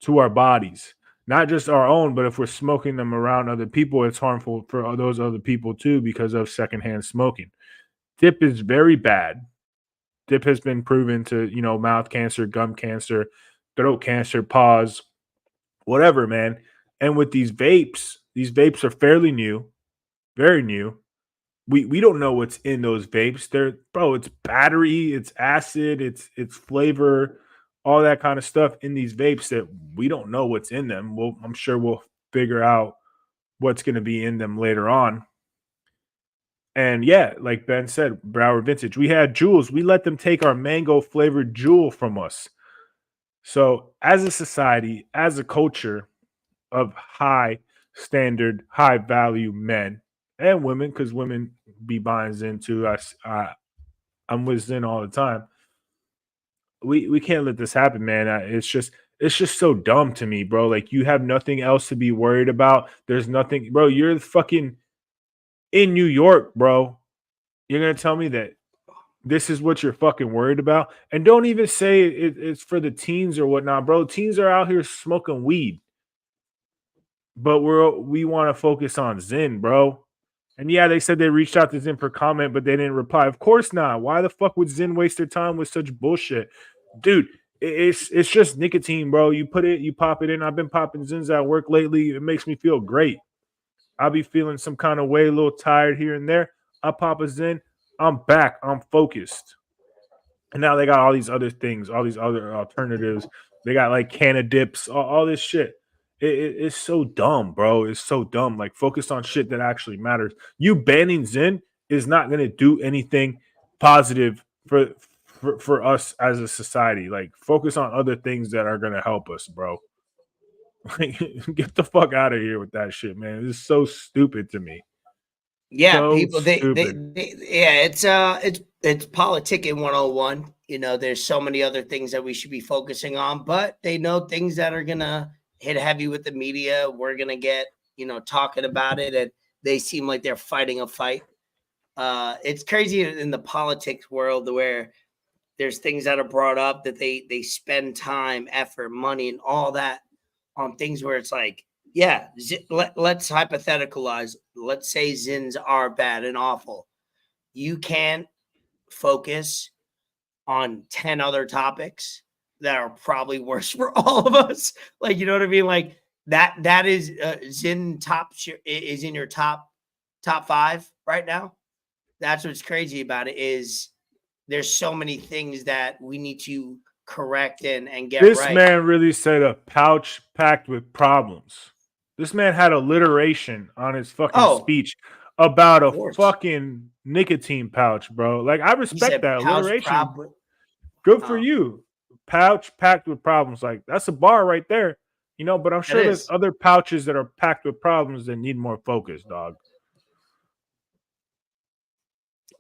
to our bodies. Not just our own, but if we're smoking them around other people, it's harmful for those other people too because of secondhand smoking. Dip is very bad. Dip has been proven to, mouth cancer, gum cancer, throat cancer, paws, whatever, man. And with these vapes are fairly new, very new. We don't know what's in those vapes. It's battery, it's acid, it's flavor, all that kind of stuff in these vapes that we don't know what's in them. I'm sure we'll figure out what's going to be in them later on. And yeah, like Ben said, Broward Vintage, we had Juuls. We let them take our mango flavored Juul from us. So as a society, as a culture of high standard, high value men and women, because women be buying ZYN too. I'm with ZYN all the time. We can't let this happen, man. It's just so dumb to me, bro. Like, you have nothing else to be worried about. There's nothing, bro. You're fucking in New York, bro. You're gonna tell me that this is what you're fucking worried about? And don't even say it's for the teens or whatnot, bro. Teens are out here smoking weed, but we want to focus on ZYN, bro. And yeah, they said they reached out to ZYN for comment, but they didn't reply. Of course not. Why the fuck would ZYN waste their time with such bullshit? Dude, it's just nicotine, bro. You pop it in. I've been popping ZYNs at work lately. It makes me feel great. I'll be feeling some kind of way, a little tired here and there. I pop a ZYN. I'm back. I'm focused. And now they got all these other things, all these other alternatives. They got like canna dips, all this shit. It's so dumb, bro. It's so dumb. Like, focus on shit that actually matters. You banning ZYN is not going to do anything positive for us as a society. Like, focus on other things that are going to help us, bro. Like, get the fuck out of here with that shit, man. It's so stupid to me. Yeah, So people. stupid. It's politicking 101. There's so many other things that we should be focusing on, but they know things that are gonna hit heavy with the media. We're gonna get talking about it, and they seem like they're fighting a fight. It's crazy in the politics world where there's things that are brought up that they spend time, effort, money, and all that on things where it's like, yeah, let's hypotheticalize. Let's say ZYNs are bad and awful. You can't focus on 10 other topics that are probably worse for all of us. Like, you know what I mean? Like, that is ZYN is in your top 5 right now. That's what's crazy about it, is there's so many things that we need to correct and get This right. man really said a pouch packed with problems. This man had alliteration on his fucking speech about a fucking nicotine pouch, bro. Like, I respect that alliteration. Good for you. Pouch packed with problems. Like, that's a bar right there. You know, but I'm sure there's is. other pouches that are packed with problems that need more focus, dog.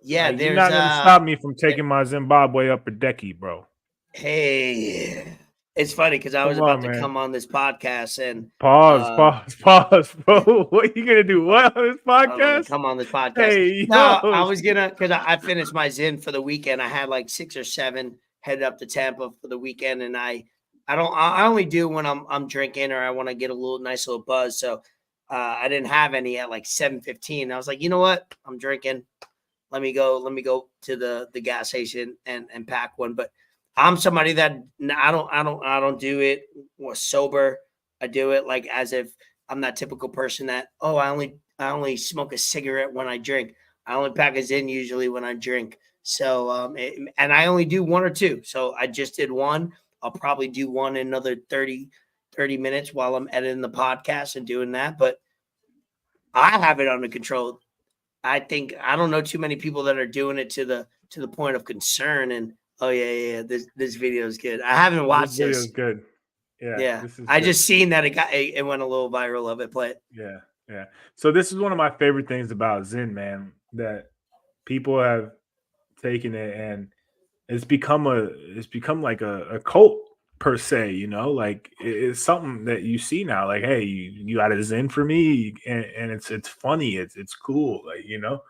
Yeah, Like, you're there's not gonna stop me from taking my Zimbabwe upper decky, bro. Hey, it's funny because I was Come about on, to man. come on this podcast and Pause, bro. What are you gonna do? What on this I'm gonna podcast? come on this podcast. Hey, No, yo. I was gonna because I finished my ZYN for the weekend. I had like 6 or 7 headed up to Tampa for the weekend, and I only do when I'm drinking or I want to get a nice little buzz. So I didn't have any at like 7:15. I was like, you know what? I'm drinking. Let me go to the gas station and pack one. But I'm somebody that I don't do it sober. I do it like as if I'm that typical person that I only smoke a cigarette when I drink. I only pack a ZYN usually when I drink. So and I only do 1 or 2. So I just did 1. I'll probably do 1 in another 30 minutes while I'm editing the podcast and doing that. But I have it under control. I think I don't know too many people that are doing it to the point of concern. And this video is good. I haven't watched This video this. is good. Yeah. This is I good. just seen that it went a little viral of it. Play it. Yeah. So this is one of my favorite things about ZYN, man, that people have taken it and it's become like a cult per se, you know, like it's something that you see now, like, hey, you got a ZYN for me, and it's funny, it's cool, like, you know.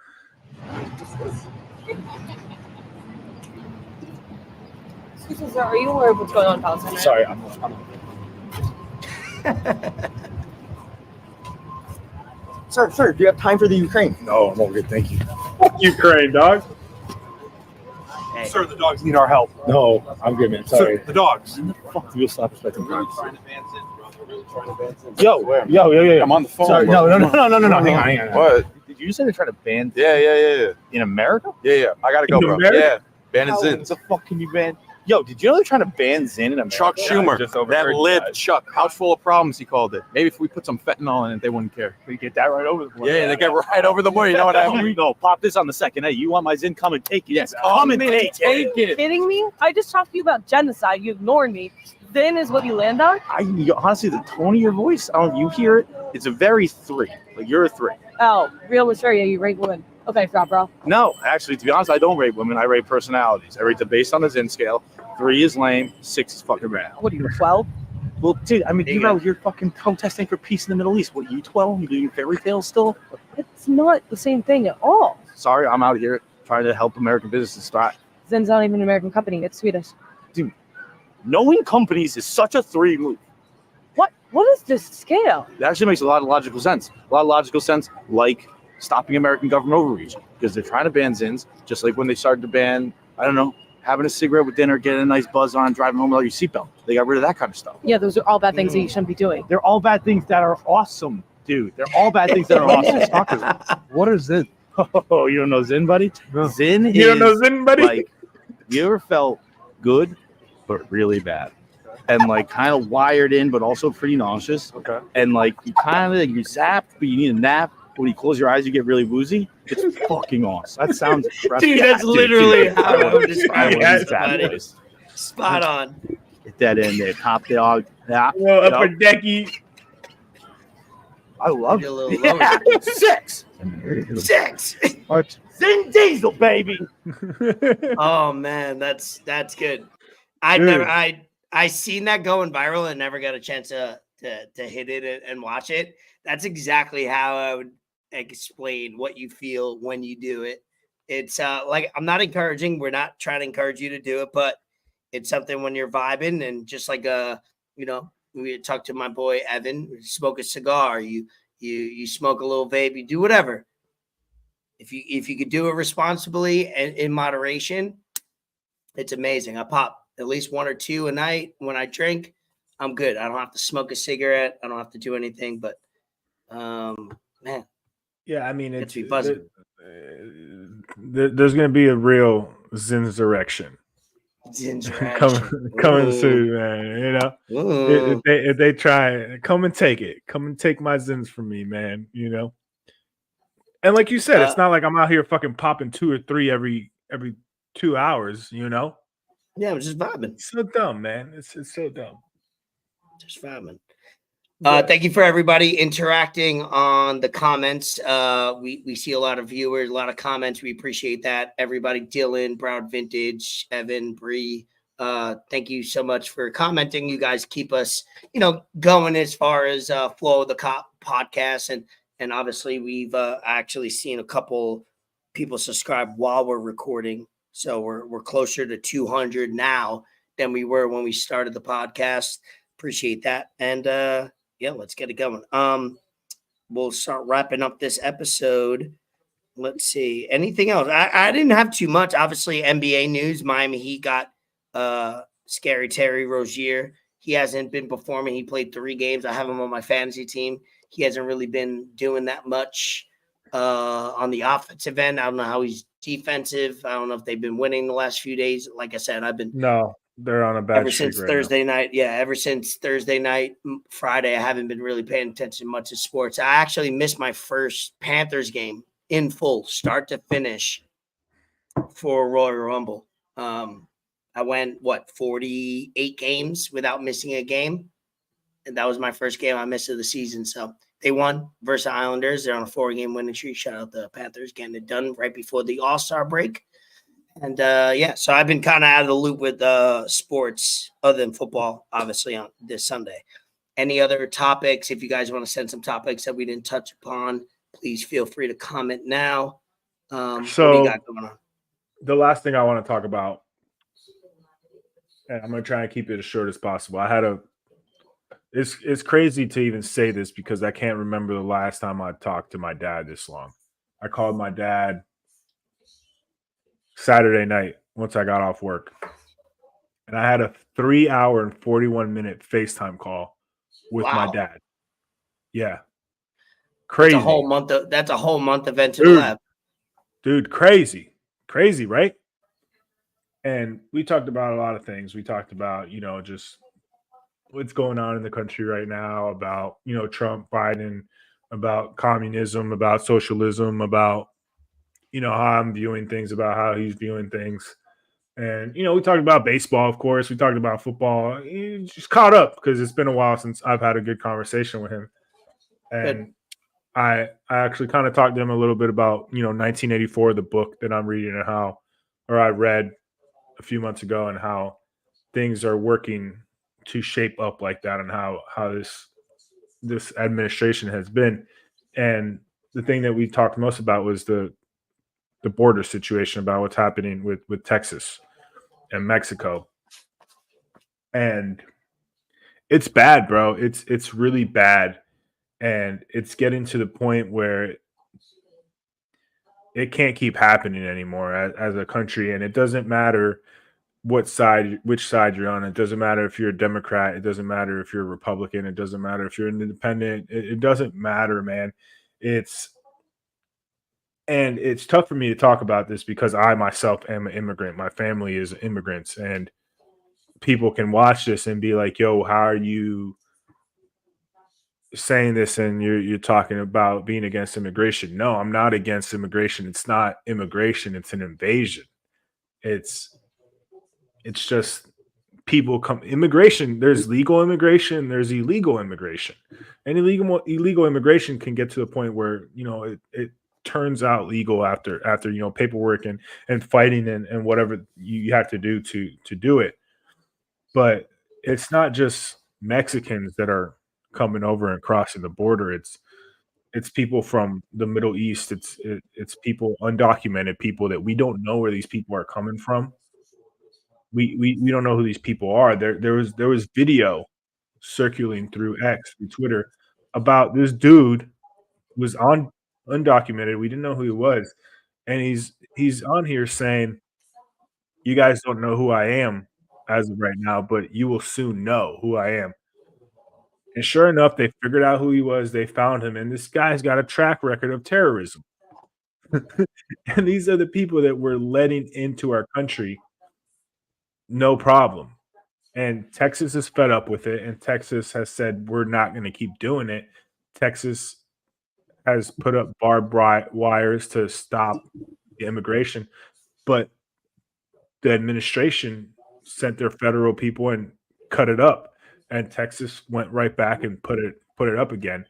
Excuse me, sir, are you aware of what's going on in Palestine? Sorry, I'm Sir, do you have time for the Ukraine? No, I'm all good, thank you. Ukraine, dog. Hey. Sir, the dogs need our help. No, I'm good, man. Sorry. Sir, the dogs. When the fuck do you stop respecting dogs? Yo, Yo. I'm on the phone. Sorry, bro. no. Hang on. What? Did you say they're trying to ban Yeah. in America? Yeah. I gotta go, In bro. America? Yeah. Ban How ZYN. the fuck can you ban? Yo, did you know they're trying to ban ZYN in America? Chuck Schumer, Just that overheard you lived guys. Chuck, house full of problems, he called it. Maybe if we put some fentanyl in it, they wouldn't care. We get that right over the board. Yeah, they get right over the board. You know what I mean? No, pop this on the second. Hey, you want my ZYN? Come and take it. Yes, come and take it. Kidding me? I just talked to you about genocide. You ignored me. Then is what you land on? Honestly, the tone of your voice, I don't know if you hear it. It's a very 3. Like you're a 3. Oh, real mature. Yeah, you rape women. Okay, stop, bro. No, actually, to be honest, I don't rate women. I rate personalities. I rate them based on the ZYN scale. 3 is lame. 6 is fucking rad. What are you, 12? Well, dude, I mean, There you you're fucking protesting for peace in the Middle East. What, you 12? You doing fairy tales still? It's not the same thing at all. Sorry, I'm out here trying to help American businesses thrive. ZYN's not even an American company. It's Swedish. Knowing companies is such a 3 move. What is this scale? It actually makes a lot of logical sense. Like stopping American government overreach, because they're trying to ban ZYNs, just like when they started to ban, I don't know, having a cigarette with dinner, getting a nice buzz on, driving home without your seatbelt. They got rid of that kind of stuff. Yeah, those are all bad things that you shouldn't be doing. They're all bad things that are awesome, dude. They're all bad things that are awesome. What is it? Oh, you don't know ZYN, buddy? No. ZYN You don't know is ZYN, buddy? like, you ever felt good, but really bad? And like kind of wired in, but also pretty nauseous. Okay. And like you kind of you're zapped, but you need a nap. When you close your eyes, you get really woozy. It's fucking awesome. That sounds Dude, that's literally how I would describe I it. want these bad buddy. boys. Spot on. Get that in there, top dog. Yeah, Well, you upper know, decky. I love Get a it. little Yeah. lower. 6. 6. ZYN Diesel, baby. Oh man, that's good. I seen that going viral and never got a chance to hit it and watch it. That's exactly how I would explain what you feel when you do it. It's like I'm not encouraging. We're not trying to encourage you to do it, but it's something when you're vibing and just like we talked to my boy Evan. You smoke a cigar, you smoke a little vape, you do whatever. If you could do it responsibly and in moderation, it's amazing. I pop at least 1 or 2 a night when I drink. I'm good. I don't have to smoke a cigarette. I don't have to do anything. But man, Yeah, I mean, Gets me buzzing. There's going to be a real Zinsurrection coming soon, man. You know, Ooh. if they try, come and take it. Come and take my Zins from me, man. You know, and like you said, it's not like I'm out here fucking popping 2 or 3 every 2 hours. You know, Yeah, I'm just vibing. it's so dumb, man. It's so dumb. Just vibing. Thank you for everybody interacting on the comments. We see a lot of viewers, a lot of comments. We appreciate that. Everybody, Dylan, Broward Vintage, Evan, Bree. Thank you so much for commenting. You guys keep us, going as far as flow of the podcast, and obviously we've actually seen a couple people subscribe while we're recording, so we're closer to 200 now than we were when we started the podcast. Appreciate that, and yeah, let's get it going. We'll start wrapping up this episode. Let's see. Anything else? I didn't have too much. Obviously, NBA news. Miami Heat got Scary Terry Rozier. He hasn't been performing. He played 3 games. I have him on my fantasy team. He hasn't really been doing that much on the offensive end. I don't know how he's defensive. I don't know if they've been winning the last few days. Like I said, No, they're on a bad ever streak since right Thursday night. Yeah, ever since Thursday night, Friday, I haven't been really paying attention much to sports. I actually missed my first Panthers game in full, start to finish, for Royal Rumble. I went 48 games without missing a game, and that was my first game I missed of the season. So they won versus the Islanders. They're on a 4-game winning streak. Shout out the Panthers getting it done right before the All-Star break. And yeah, so I've been kind of out of the loop with sports other than football, obviously, on this Sunday. Any other topics? If you guys want to send some topics that we didn't touch upon, please feel free to comment now. What do you got going on? The last thing I want to talk about, and I'm going to try and keep it as short as possible. It's crazy to even say this because I can't remember the last time I talked to my dad this long. I called my dad Saturday night once I got off work, and I had a 3-hour and 41-minute FaceTime call with my dad. Yeah, crazy. That's a whole month event to the lab. Dude, crazy, right? And we talked about a lot of things. We talked about, just what's going on in the country right now, about, Trump, Biden, about communism, about socialism, about, how I'm viewing things, about how he's viewing things. And, we talked about baseball, of course. We talked about football. He just caught up because it's been a while since I've had a good conversation with him. And I actually kind of talked to him a little bit about, 1984, the book that I'm reading, and I read a few months ago, and how things are working to shape up like that, and how this administration has been. And the thing that we talked most about was the border situation, about what's happening with Texas and Mexico. And it's bad, bro. It's really bad. And it's getting to the point where it can't keep happening anymore as a country. And it doesn't matter which side you're on. It doesn't matter if you're a Democrat. It doesn't matter if you're a Republican. It doesn't matter if you're an independent. It doesn't matter, man. It's tough for me to talk about this because I myself am an immigrant. My family is immigrants, and people can watch this and be like, yo, how are you saying this, and you're talking about being against immigration? No, I'm not against immigration. It's not immigration, it's an invasion. It's just people come immigration. There's legal immigration, there's illegal immigration. And illegal immigration can get to the point where, it turns out legal after paperwork and fighting and whatever you have to do to do it. But it's not just Mexicans that are coming over and crossing the border. It's people from the Middle East. It's people, undocumented people, that we don't know where these people are coming from. We don't know who these people are. There was video circulating through X, through Twitter, about this dude who was undocumented. We didn't know who he was, and he's on here saying, "You guys don't know who I am as of right now, but you will soon know who I am." And sure enough, they figured out who he was. They found him, and this guy's got a track record of terrorism. And these are the people that we're letting into our country. No problem. And Texas is fed up with it, and Texas has said, we're not going to keep doing it. Texas has put up barbed wires to stop the immigration, but the administration sent their federal people and cut it up. and Texas went right back and put it up again.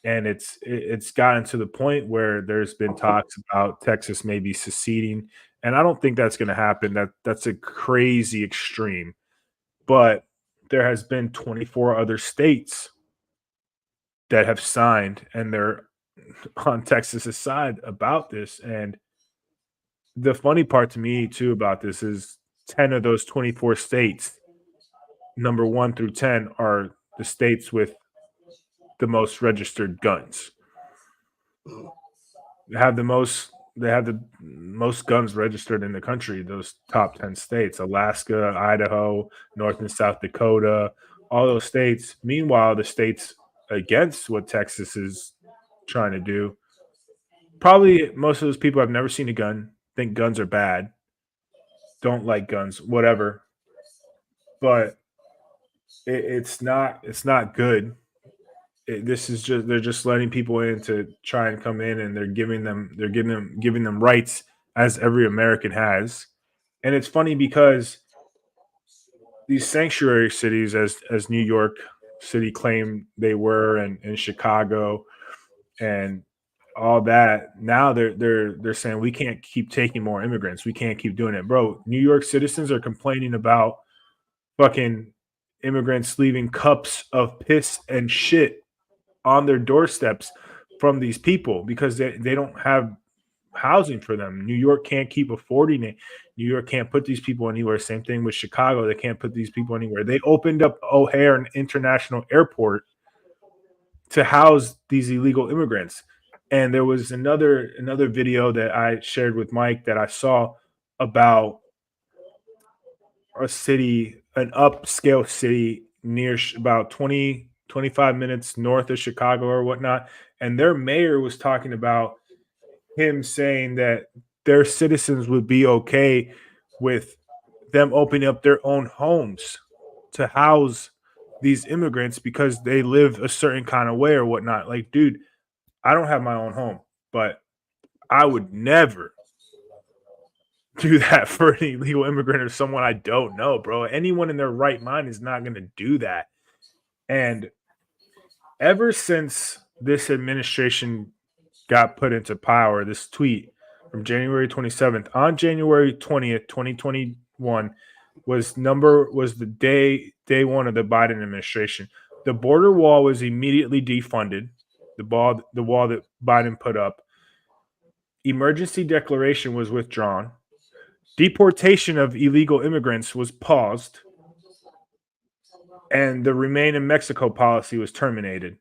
And it's gotten to the point where there's been talks about Texas maybe seceding, and I don't think that's going to happen. That's a crazy extreme, but there has been 24 other states that have signed, and they're on Texas's side about this. And the funny part to me too about this is 10 of those 24 states, number 1 through 10, are the states with the most registered guns. They have the most guns registered in the country, those top 10 states: Alaska, Idaho, North and South Dakota, all those states. Meanwhile, the states against what Texas is trying to do, probably most of those people have never seen a gun, think guns are bad, don't like guns, whatever. But it's not good. This is just, they're just letting people in to try and come in, and they're giving them rights as every American has. And it's funny because these sanctuary cities, as New York City claimed they were, and Chicago and all that, now they're saying we can't keep taking more immigrants. We can't keep doing it. Bro, New York citizens are complaining about fucking immigrants leaving cups of piss and shit on their doorsteps from these people because they don't have housing for them. New York can't keep affording it. New York can't put these people anywhere. Same thing with Chicago. They can't put these people anywhere. They opened up O'Hare International Airport to house these illegal immigrants. And there was another video that I shared with Mike that I saw about a city, an upscale city near about 25 minutes north of Chicago or whatnot. And their mayor was talking about him saying that their citizens would be okay with them opening up their own homes to house these immigrants because they live a certain kind of way or whatnot. Like, dude, I don't have my own home, but I would never do that for an illegal immigrant or someone I don't know, bro. Anyone in their right mind is not going to do that. And ever since this administration got put into power, this tweet from January 27th, on January 20th, 2021 was the day one of the Biden administration. The border wall was immediately defunded, the wall that Biden put up. Emergency declaration was withdrawn. Deportation of illegal immigrants was paused, and the Remain in Mexico policy was terminated.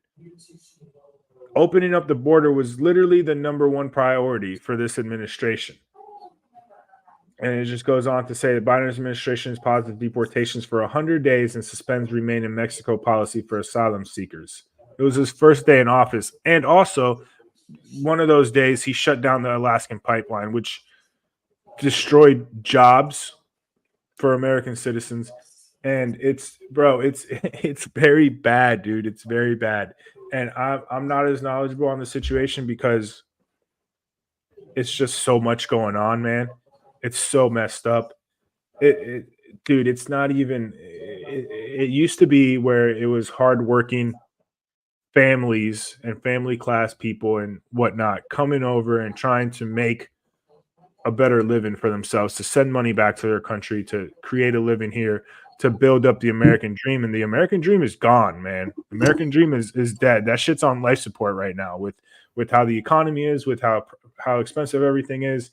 Opening up the border was literally the number one priority for this administration. And it just goes on to say the Biden administration has paused deportations for 100 days and suspends Remain in Mexico policy for asylum seekers. It was his first day in office. And also, one of those days, he shut down the Alaskan pipeline, which destroyed jobs for American citizens. And it's very bad, dude. It's very bad. And I'm not as knowledgeable on the situation because it's just so much going on, man. It's so messed up. Dude, it's not even. It used to be where it was hardworking families and family class people and whatnot coming over and trying to make a better living for themselves, to send money back to their country, to create a living here, to build up the American dream. And the American dream is gone, man. The American dream is dead. That shit's on life support right now with how the economy is, with how expensive everything is.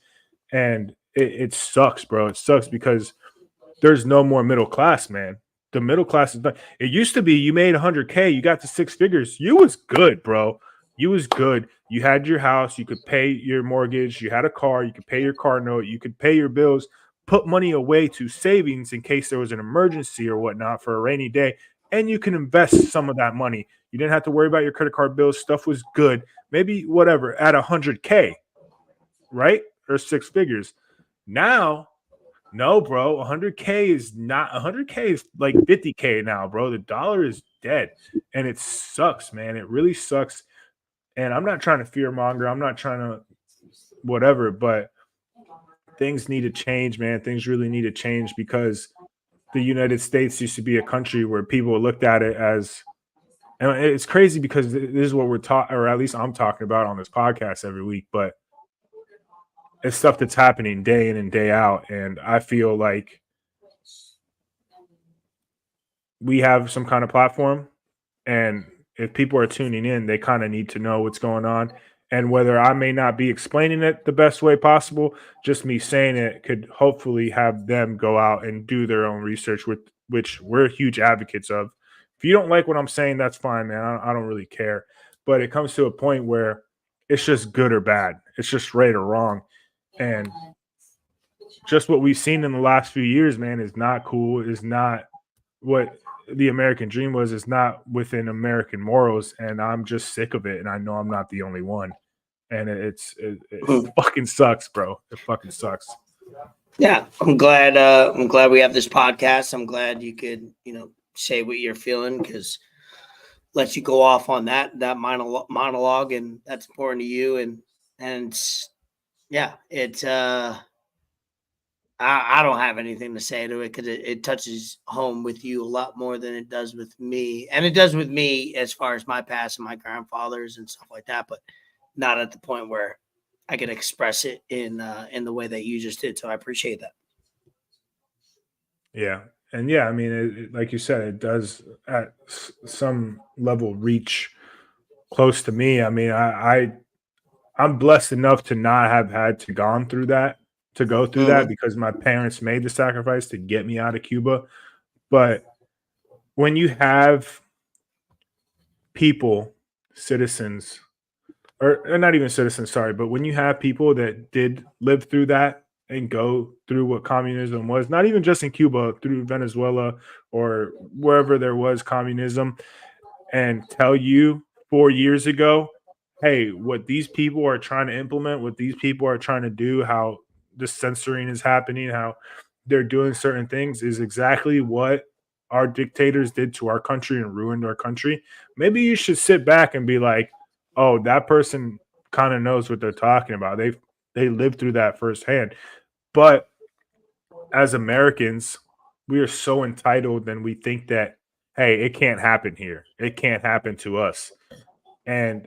And it sucks, bro. It sucks because there's no more middle class, man. The middle class is done. It used to be you made 100K, you got to six figures. You was good, bro. You was good. You had your house. You could pay your mortgage. You had a car. You could pay your car note. You could pay your bills. Put money away to savings in case there was an emergency or whatnot for a rainy day. And you can invest some of that money. You didn't have to worry about your credit card bills. Stuff was good. Maybe whatever at 100K, right? Or six figures. Now, no, bro. 100K is not 100K is like 50K now, bro. The dollar is dead. And it sucks, man. It really sucks. And I'm not trying to fear monger. I'm not trying to whatever, but things need to change, man. Things really need to change because the United States used to be a country where people looked at it as, and it's crazy because this is what we're talking, or at least I'm talking about on this podcast every week, but it's stuff that's happening day in and day out. And I feel like we have some kind of platform, and if people are tuning in, they kind of need to know what's going on. And whether I may not be explaining it the best way possible, just me saying it could hopefully have them go out and do their own research, which we're huge advocates of. If you don't like what I'm saying, that's fine, man. I don't really care. But it comes to a point where it's just good or bad. It's just right or wrong. And just what we've seen in the last few years, man, is not cool. Is not what the American dream was. Is not within American morals. And I'm just sick of it. And I know I'm not the only one. And it fucking sucks, bro. It fucking sucks. Yeah, I'm glad we have this podcast. I'm glad you could, say what you're feeling, because lets you go off on that monologue, and that's important to you. And yeah, it's I don't have anything to say to it, because it touches home with you a lot more than it does with me, and it does with me as far as my past and my grandfathers and stuff like that, but not at the point where I can express it in the way that you just did. So I appreciate that. Yeah. And yeah, I mean, like you said, it does at some level reach close to me. I mean, I'm blessed enough to not have had to go through that, because my parents made the sacrifice to get me out of Cuba. But when you have people, citizens, or not even citizens, sorry, but when you have people that did live through that and go through what communism was, not even just in Cuba, through Venezuela or wherever there was communism, and tell you 4 years ago, hey, what these people are trying to implement, what these people are trying to do, how the censoring is happening, how they're doing certain things is exactly what our dictators did to our country and ruined our country. Maybe you should sit back and be like, oh, that person kind of knows what they're talking about. They lived through that firsthand. But as Americans, we are so entitled, and we think that, hey, it can't happen here. It can't happen to us. And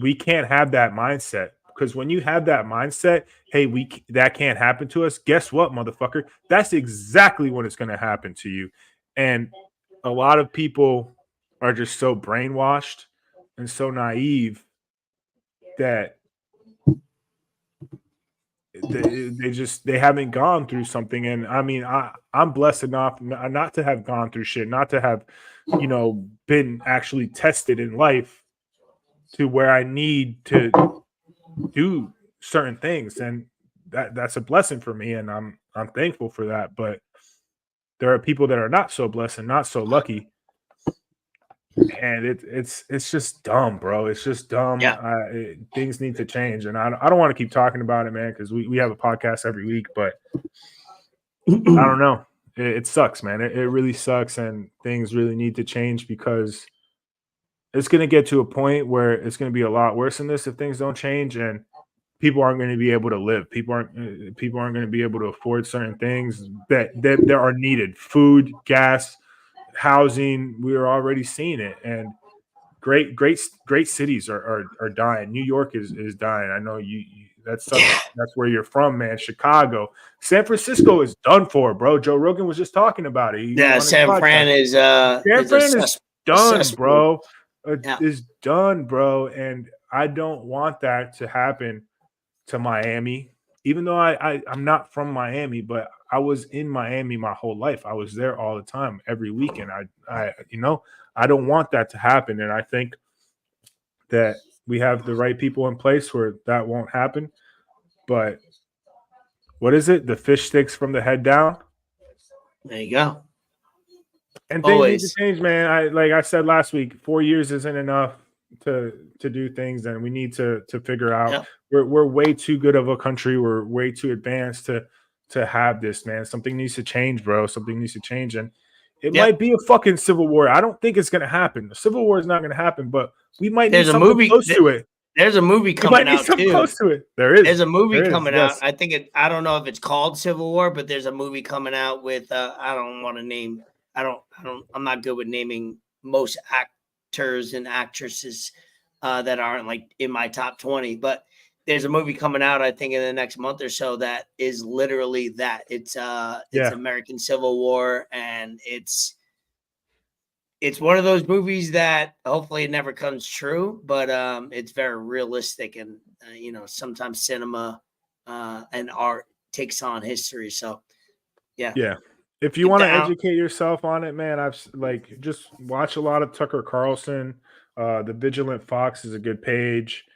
we can't have that mindset, because when you have that mindset, hey, that can't happen to us. Guess what, motherfucker? That's exactly what is going to happen to you. And a lot of people are just so brainwashed and so naive that they haven't gone through something. And I mean, I'm blessed enough not to have gone through shit, not to have, been actually tested in life to where I need to do certain things. And that's a blessing for me. And I'm thankful for that. But there are people that are not so blessed and not so lucky. And it's just dumb, bro. It's just dumb. Yeah. Things need to change, and I don't want to keep talking about it, man, because we have a podcast every week. But I don't know. It sucks, man. It really sucks, and things really need to change, because it's going to get to a point where it's going to be a lot worse than this if things don't change, and people aren't going to be able to live. People aren't going to be able to afford certain things that are needed: food, gas, housing. We're already seeing it, and great cities are dying. New York is dying. I know that's where you're from, man. Chicago, San Francisco is done for, bro. Joe Rogan was just talking about it. San Fran is done, bro. Is done, bro. And I don't want that to happen to Miami, even though I'm not from Miami, but I was in Miami my whole life. I was there all the time, every weekend. I don't want that to happen. And I think that we have the right people in place where that won't happen. But what is it? The fish sticks from the head down. There you go. And things need to change, man. Like I said last week, 4 years isn't enough to do things, and we need to figure out. Yep. We're way too good of a country. We're way too advanced to have this, man. Something needs to change, bro. Something needs to change, and it might be a fucking civil war. I don't think it's gonna happen. The civil war is not gonna happen, but we might need something close to it. There's a movie You coming might be out so too. close to it. There is. There's a movie There is, coming yes. out. I think I don't know if it's called Civil War, but there's a movie coming out with I don't want to name. I'm not good with naming most actors and actresses that aren't like in my top 20. But there's a movie coming out, I think, in the next month or so that is literally that. It's American Civil War, and it's one of those movies that hopefully it never comes true, but it's very realistic, and sometimes cinema and art takes on history. So Yeah. If you want to educate yourself on it, man, I've just watch a lot of Tucker Carlson. The Vigilant Fox is a good page.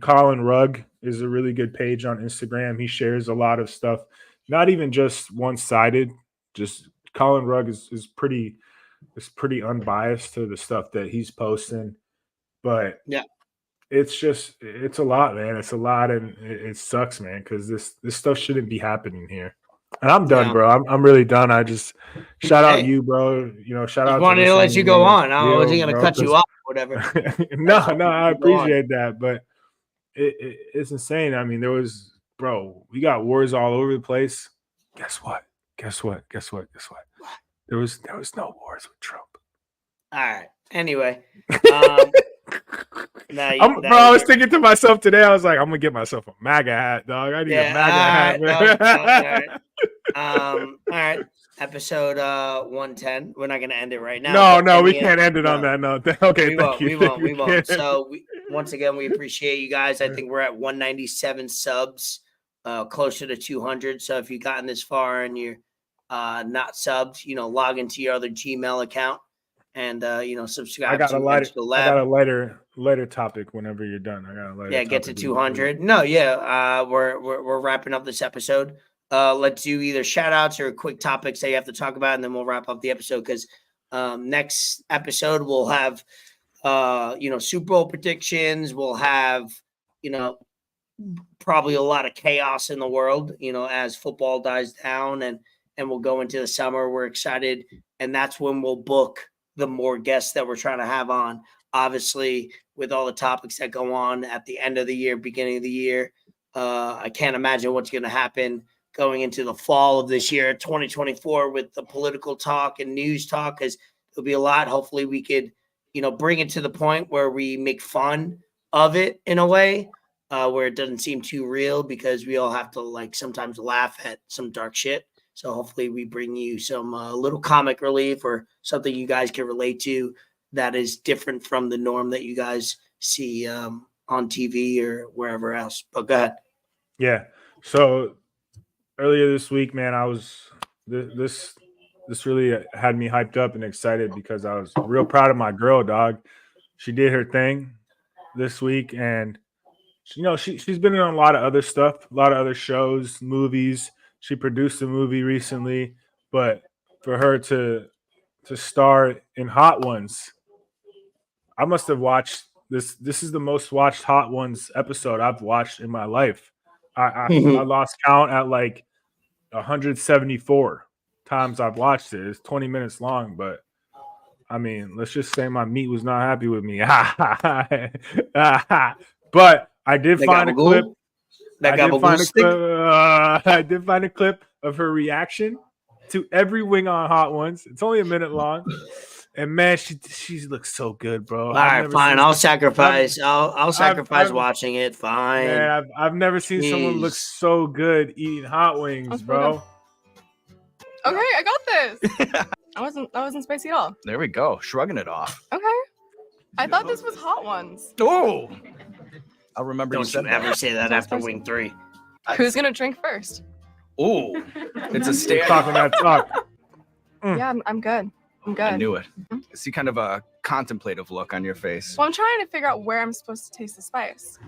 Colin Rugg is a really good page on Instagram. He shares a lot of stuff, not even just one-sided. Just Colin Rugg is pretty unbiased to the stuff that he's posting. But yeah, it's a lot, man. It's a lot, and it sucks, man, because this stuff shouldn't be happening here. And I'm done, bro. I'm really done. I just shout out you, bro. Shout out. Wanted to let you go on. I wasn't gonna cut you off, whatever. no, I appreciate that, but it's insane. I mean, we got wars all over the place. Guess what? There was no wars with Trump. All right. Anyway, I was thinking to myself today, I was like, I'm gonna get myself a MAGA hat, dog. I need a MAGA hat, man. All right. Episode 110. We're not gonna end it right now. No, we can't end it on that note. Okay, we won't. So once again, we appreciate you guys. I think we're at 197 subs, closer to 200. So if you've gotten this far and you're not subbed, log into your other Gmail account and subscribe. I got a lighter topic whenever you're done. I got a lighter. Yeah, get to 200. No, yeah, we're wrapping up this episode. Let's do either shout outs or quick topics that you have to talk about, and then we'll wrap up the episode because next episode we'll have Super Bowl predictions. We'll have probably a lot of chaos in the world, as football dies down, and we'll go into the summer. We're excited, and that's when we'll book the more guests that we're trying to have on. Obviously, with all the topics that go on at the end of the year, beginning of the year, I can't imagine what's going to happen going into the fall of this year, 2024, with the political talk and news talk, because there'll be a lot. Hopefully we could, bring it to the point where we make fun of it in a way where it doesn't seem too real, because we all have to sometimes laugh at some dark shit. So hopefully we bring you some little comic relief or something you guys can relate to that is different from the norm that you guys see on TV or wherever else. But go ahead. Yeah. So earlier this week, man, this really had me hyped up and excited because I was real proud of my girl, dog. She did her thing this week, and she's been in a lot of other stuff, a lot of other shows, movies. She produced a movie recently, but for her to star in Hot Ones, I must have watched this. This is the most watched Hot Ones episode I've watched in my life. I lost count at 174 times I've watched it. It's 20 minutes long, but let's just say my meat was not happy with me. But I did find a clip. I did find a clip of her reaction to every wing on Hot Ones. It's only a minute long. And man, she looks so good, bro. All right, fine. I'll sacrifice. I'll sacrifice watching it. Fine. Man, I've never seen someone look so good eating hot wings, bro. Okay, I got this. That wasn't spicy at all. There we go. Shrugging it off. Okay. I thought this was Hot Ones. Oh. I'll remember. Don't you ever say that after wing 3. Who's gonna drink first? Oh, it's a stand. Talking that talk. Yeah, I'm good. I'm good. I knew it. I see kind of a contemplative look on your face. Well, I'm trying to figure out where I'm supposed to taste the spice.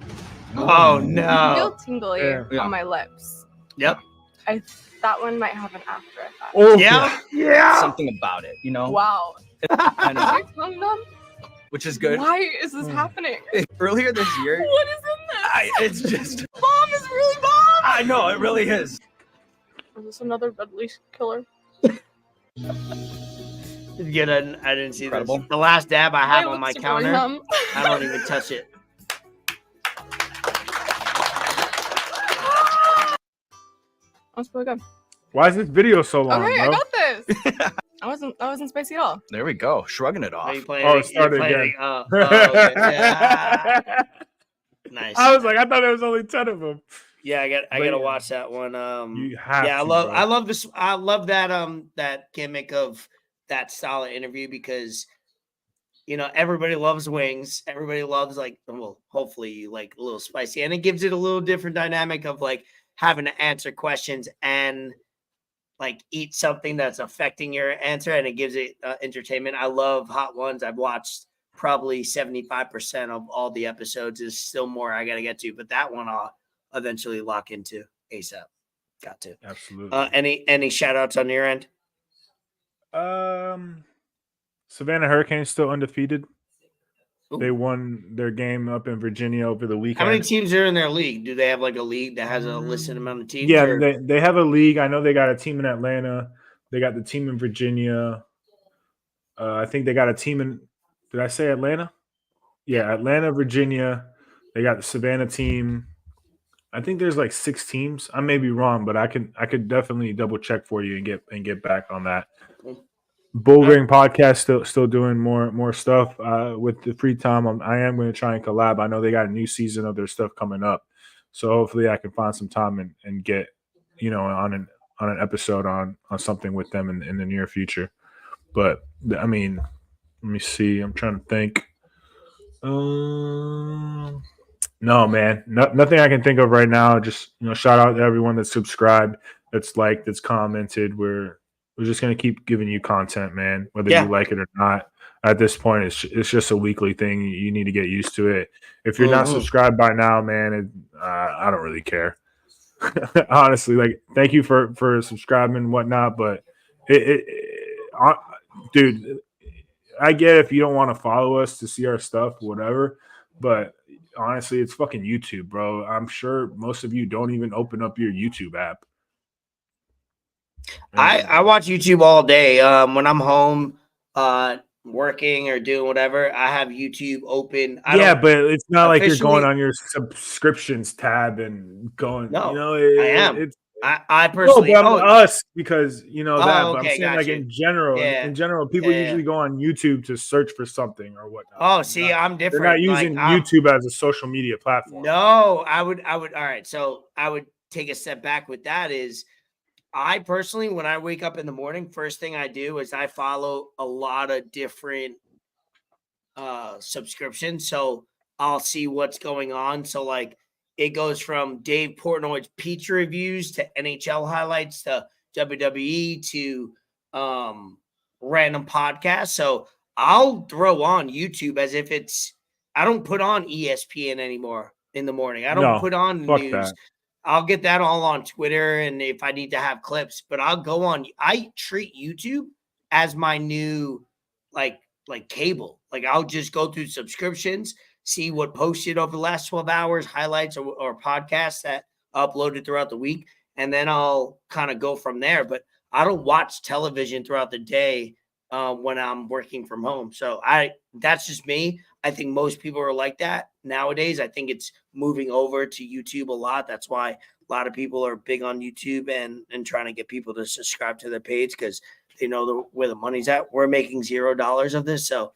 Oh no! I feel tingly on my lips. Yep. That one might have an after effect. Oh yeah. Something about it, Wow. I know. Is my tongue numb? Which is good. Why is this happening? Earlier this year. What is in this? It's just. Bomb is really bomb. I know, it really is. Is this another deadly killer? Yeah, I didn't see Incredible. this. The last dab I have My on my lips are really counter, numb. I don't even touch it. That's really good. Why is this video so long, Okay, I bro? got this. I wasn't spicy at all. There we go. Shrugging it Are off. you playing? Oh, it? it started You're playing again. it- okay. Yeah. Nice. I was like, I thought there was only 10 of them. Yeah, I But gotta yeah, watch that one. you have yeah, to, bro. I love this. I love that that gimmick of that style of interview because everybody loves wings. Everybody loves hopefully you like a little spicy, and it gives it a little different dynamic of like having to answer questions and like eat something that's affecting your answer, and it gives it entertainment. I love Hot Ones. I've watched probably 75% of all the episodes. There's still more I got to get to, but that one I'll eventually lock into ASAP. Got to. Absolutely. Any shout outs on your end? Savannah Hurricanes still undefeated. Ooh. They won their game up in Virginia over the weekend. How many teams are in their league? Do they have like a league that has a listed amount of teams? Yeah, or? they have a league. I know they got a team in Atlanta. They got the team in Virginia. I think they got a team in. Did I say Atlanta? Yeah, Atlanta, Virginia. They got the Savannah team. I think there's like 6 teams. I may be wrong, but I could definitely double check for you and get back on that. Bullring podcast still doing more stuff with the free time. I am going to try and collab. I know they got a new season of their stuff coming up, so hopefully I can find some time and get on an episode on something with them in the near future. But I mean, let me see. I'm trying to think. No, man, nothing I can think of right now. Just shout out to everyone that's subscribed, that's liked, that's commented. We're just gonna keep giving you content, man, whether you like it or not. At this point, it's just a weekly thing. You need to get used to it. If you're not subscribed by now, man, I don't really care. Honestly, like, thank you for subscribing and whatnot, but dude, I get if you don't want to follow us to see our stuff, whatever, but honestly, it's fucking YouTube, bro. I'm sure most of you don't even open up your YouTube app. I watch YouTube all day. When I'm home, working or doing whatever, I have YouTube open. But it's not like you're going on your subscriptions tab and going. No, I am. It's, I personally, us because that. But I'm okay, saying like in general, people usually go on YouTube to search for something or whatnot. Oh, see, I'm different. They're not using YouTube as a social media platform. No, I would. All right, so I would take a step back with that. Is I personally, when I wake up in the morning, first thing I do is I follow a lot of different subscriptions, so I'll see what's going on. So like, it goes from Dave Portnoy's pizza reviews to NHL highlights to WWE to random podcasts. So I'll throw on YouTube as if I don't put on ESPN anymore in the morning. I don't put on news. That. I'll get that all on Twitter and if I need to have clips, but I'll go on. I treat YouTube as my new like cable. Like I'll just go through subscriptions, see what posted over the last 12 hours, highlights or podcasts that uploaded throughout the week. And then I'll kind of go from there. But I don't watch television throughout the day when I'm working from home. So that's just me. I think most people are like that nowadays. I think it's moving over to YouTube a lot. That's why a lot of people are big on YouTube and trying to get people to subscribe to their page because they know where the money's at. We're making $0 of this. So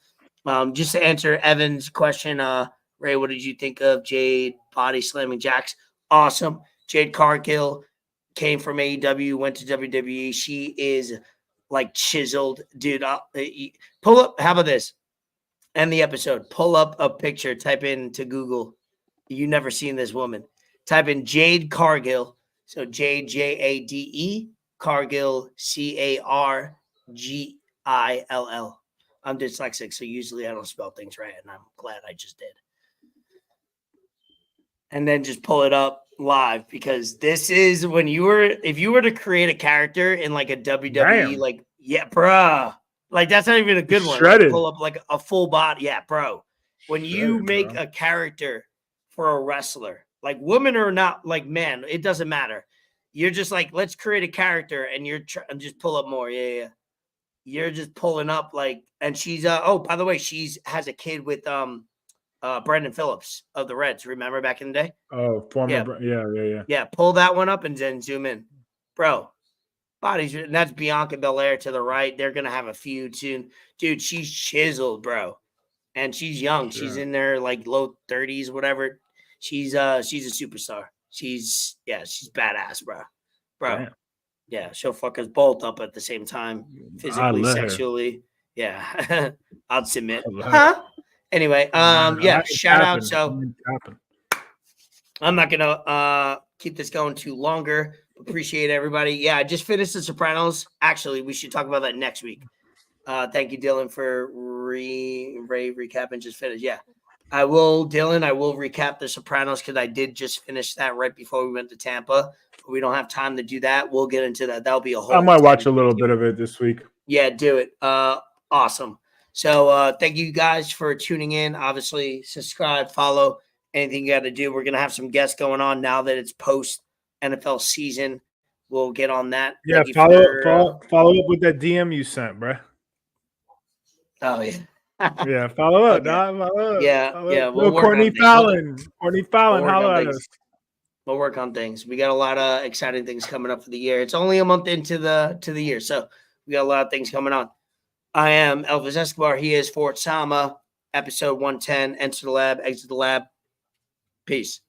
just to answer Evan's question, Ray, what did you think of Jade body slamming Jax? Awesome. Jade Cargill came from AEW, went to WWE. She is like chiseled, dude. Pull up. How about this? End the episode. Pull up a picture. Type into Google. You never seen this woman. Type in Jade Cargill. So Jade Cargill Cargill. I'm dyslexic, so usually I don't spell things right, and I'm glad I just did. And then just pull it up live because this is when if you were to create a character in like a WWE, like, yeah, bruh. Like, that's not even a good one. Like, pull up like a full body. Yeah, bro. When you make a character for a wrestler, like woman or not, like man, it doesn't matter. You're just like, let's create a character and just pull up more. Yeah. You're just pulling up like, and she's, by the way, has a kid with Brendan Phillips of the Reds. Remember back in the day? Oh, former. Yeah. Yeah, pull that one up and then zoom in. bro. Bodies, and that's Bianca Belair to the right. They're gonna have a feud soon, dude. She's chiseled, bro, and she's young. Sure. She's in their like low 30s, whatever. She's a superstar. She's badass, bro. Damn. Yeah, she'll fuck us both up at the same time, physically, let her. sexually. Yeah, I'd submit. I let her. Huh? Anyway, I yeah, ain't shout out. capping. So I ain't capping. I'm not gonna keep this going too longer. Appreciate everybody. Yeah, I just finished The Sopranos. Actually, we should talk about that next week. Thank you, Dylan, for recapping. Just finished. Yeah, I will, Dylan. I will recap The Sopranos because I did just finish that right before we went to Tampa. But we don't have time to do that. We'll get into that. That'll be a whole. I might watch a little bit of it this week. Yeah, do it. Awesome. So thank you guys for tuning in. Obviously, subscribe, follow, anything you got to do. We're gonna have some guests going on now that it's post NFL season. We'll get on that. Yeah, Thank you follow up with that DM you sent, bro. Oh yeah. Yeah, follow up, Okay. dog. Follow up. Yeah, Follow yeah, up. we'll work Courtney on things. Fallon. Courtney Fallon, We'll work holla on at things. us. We'll work on things. We got a lot of exciting things coming up for the year. It's only a month into the year, so we got a lot of things coming on. I am Elvis Escobar. He is Fort Sama. Episode 110. Enter the lab, exit the lab. Peace.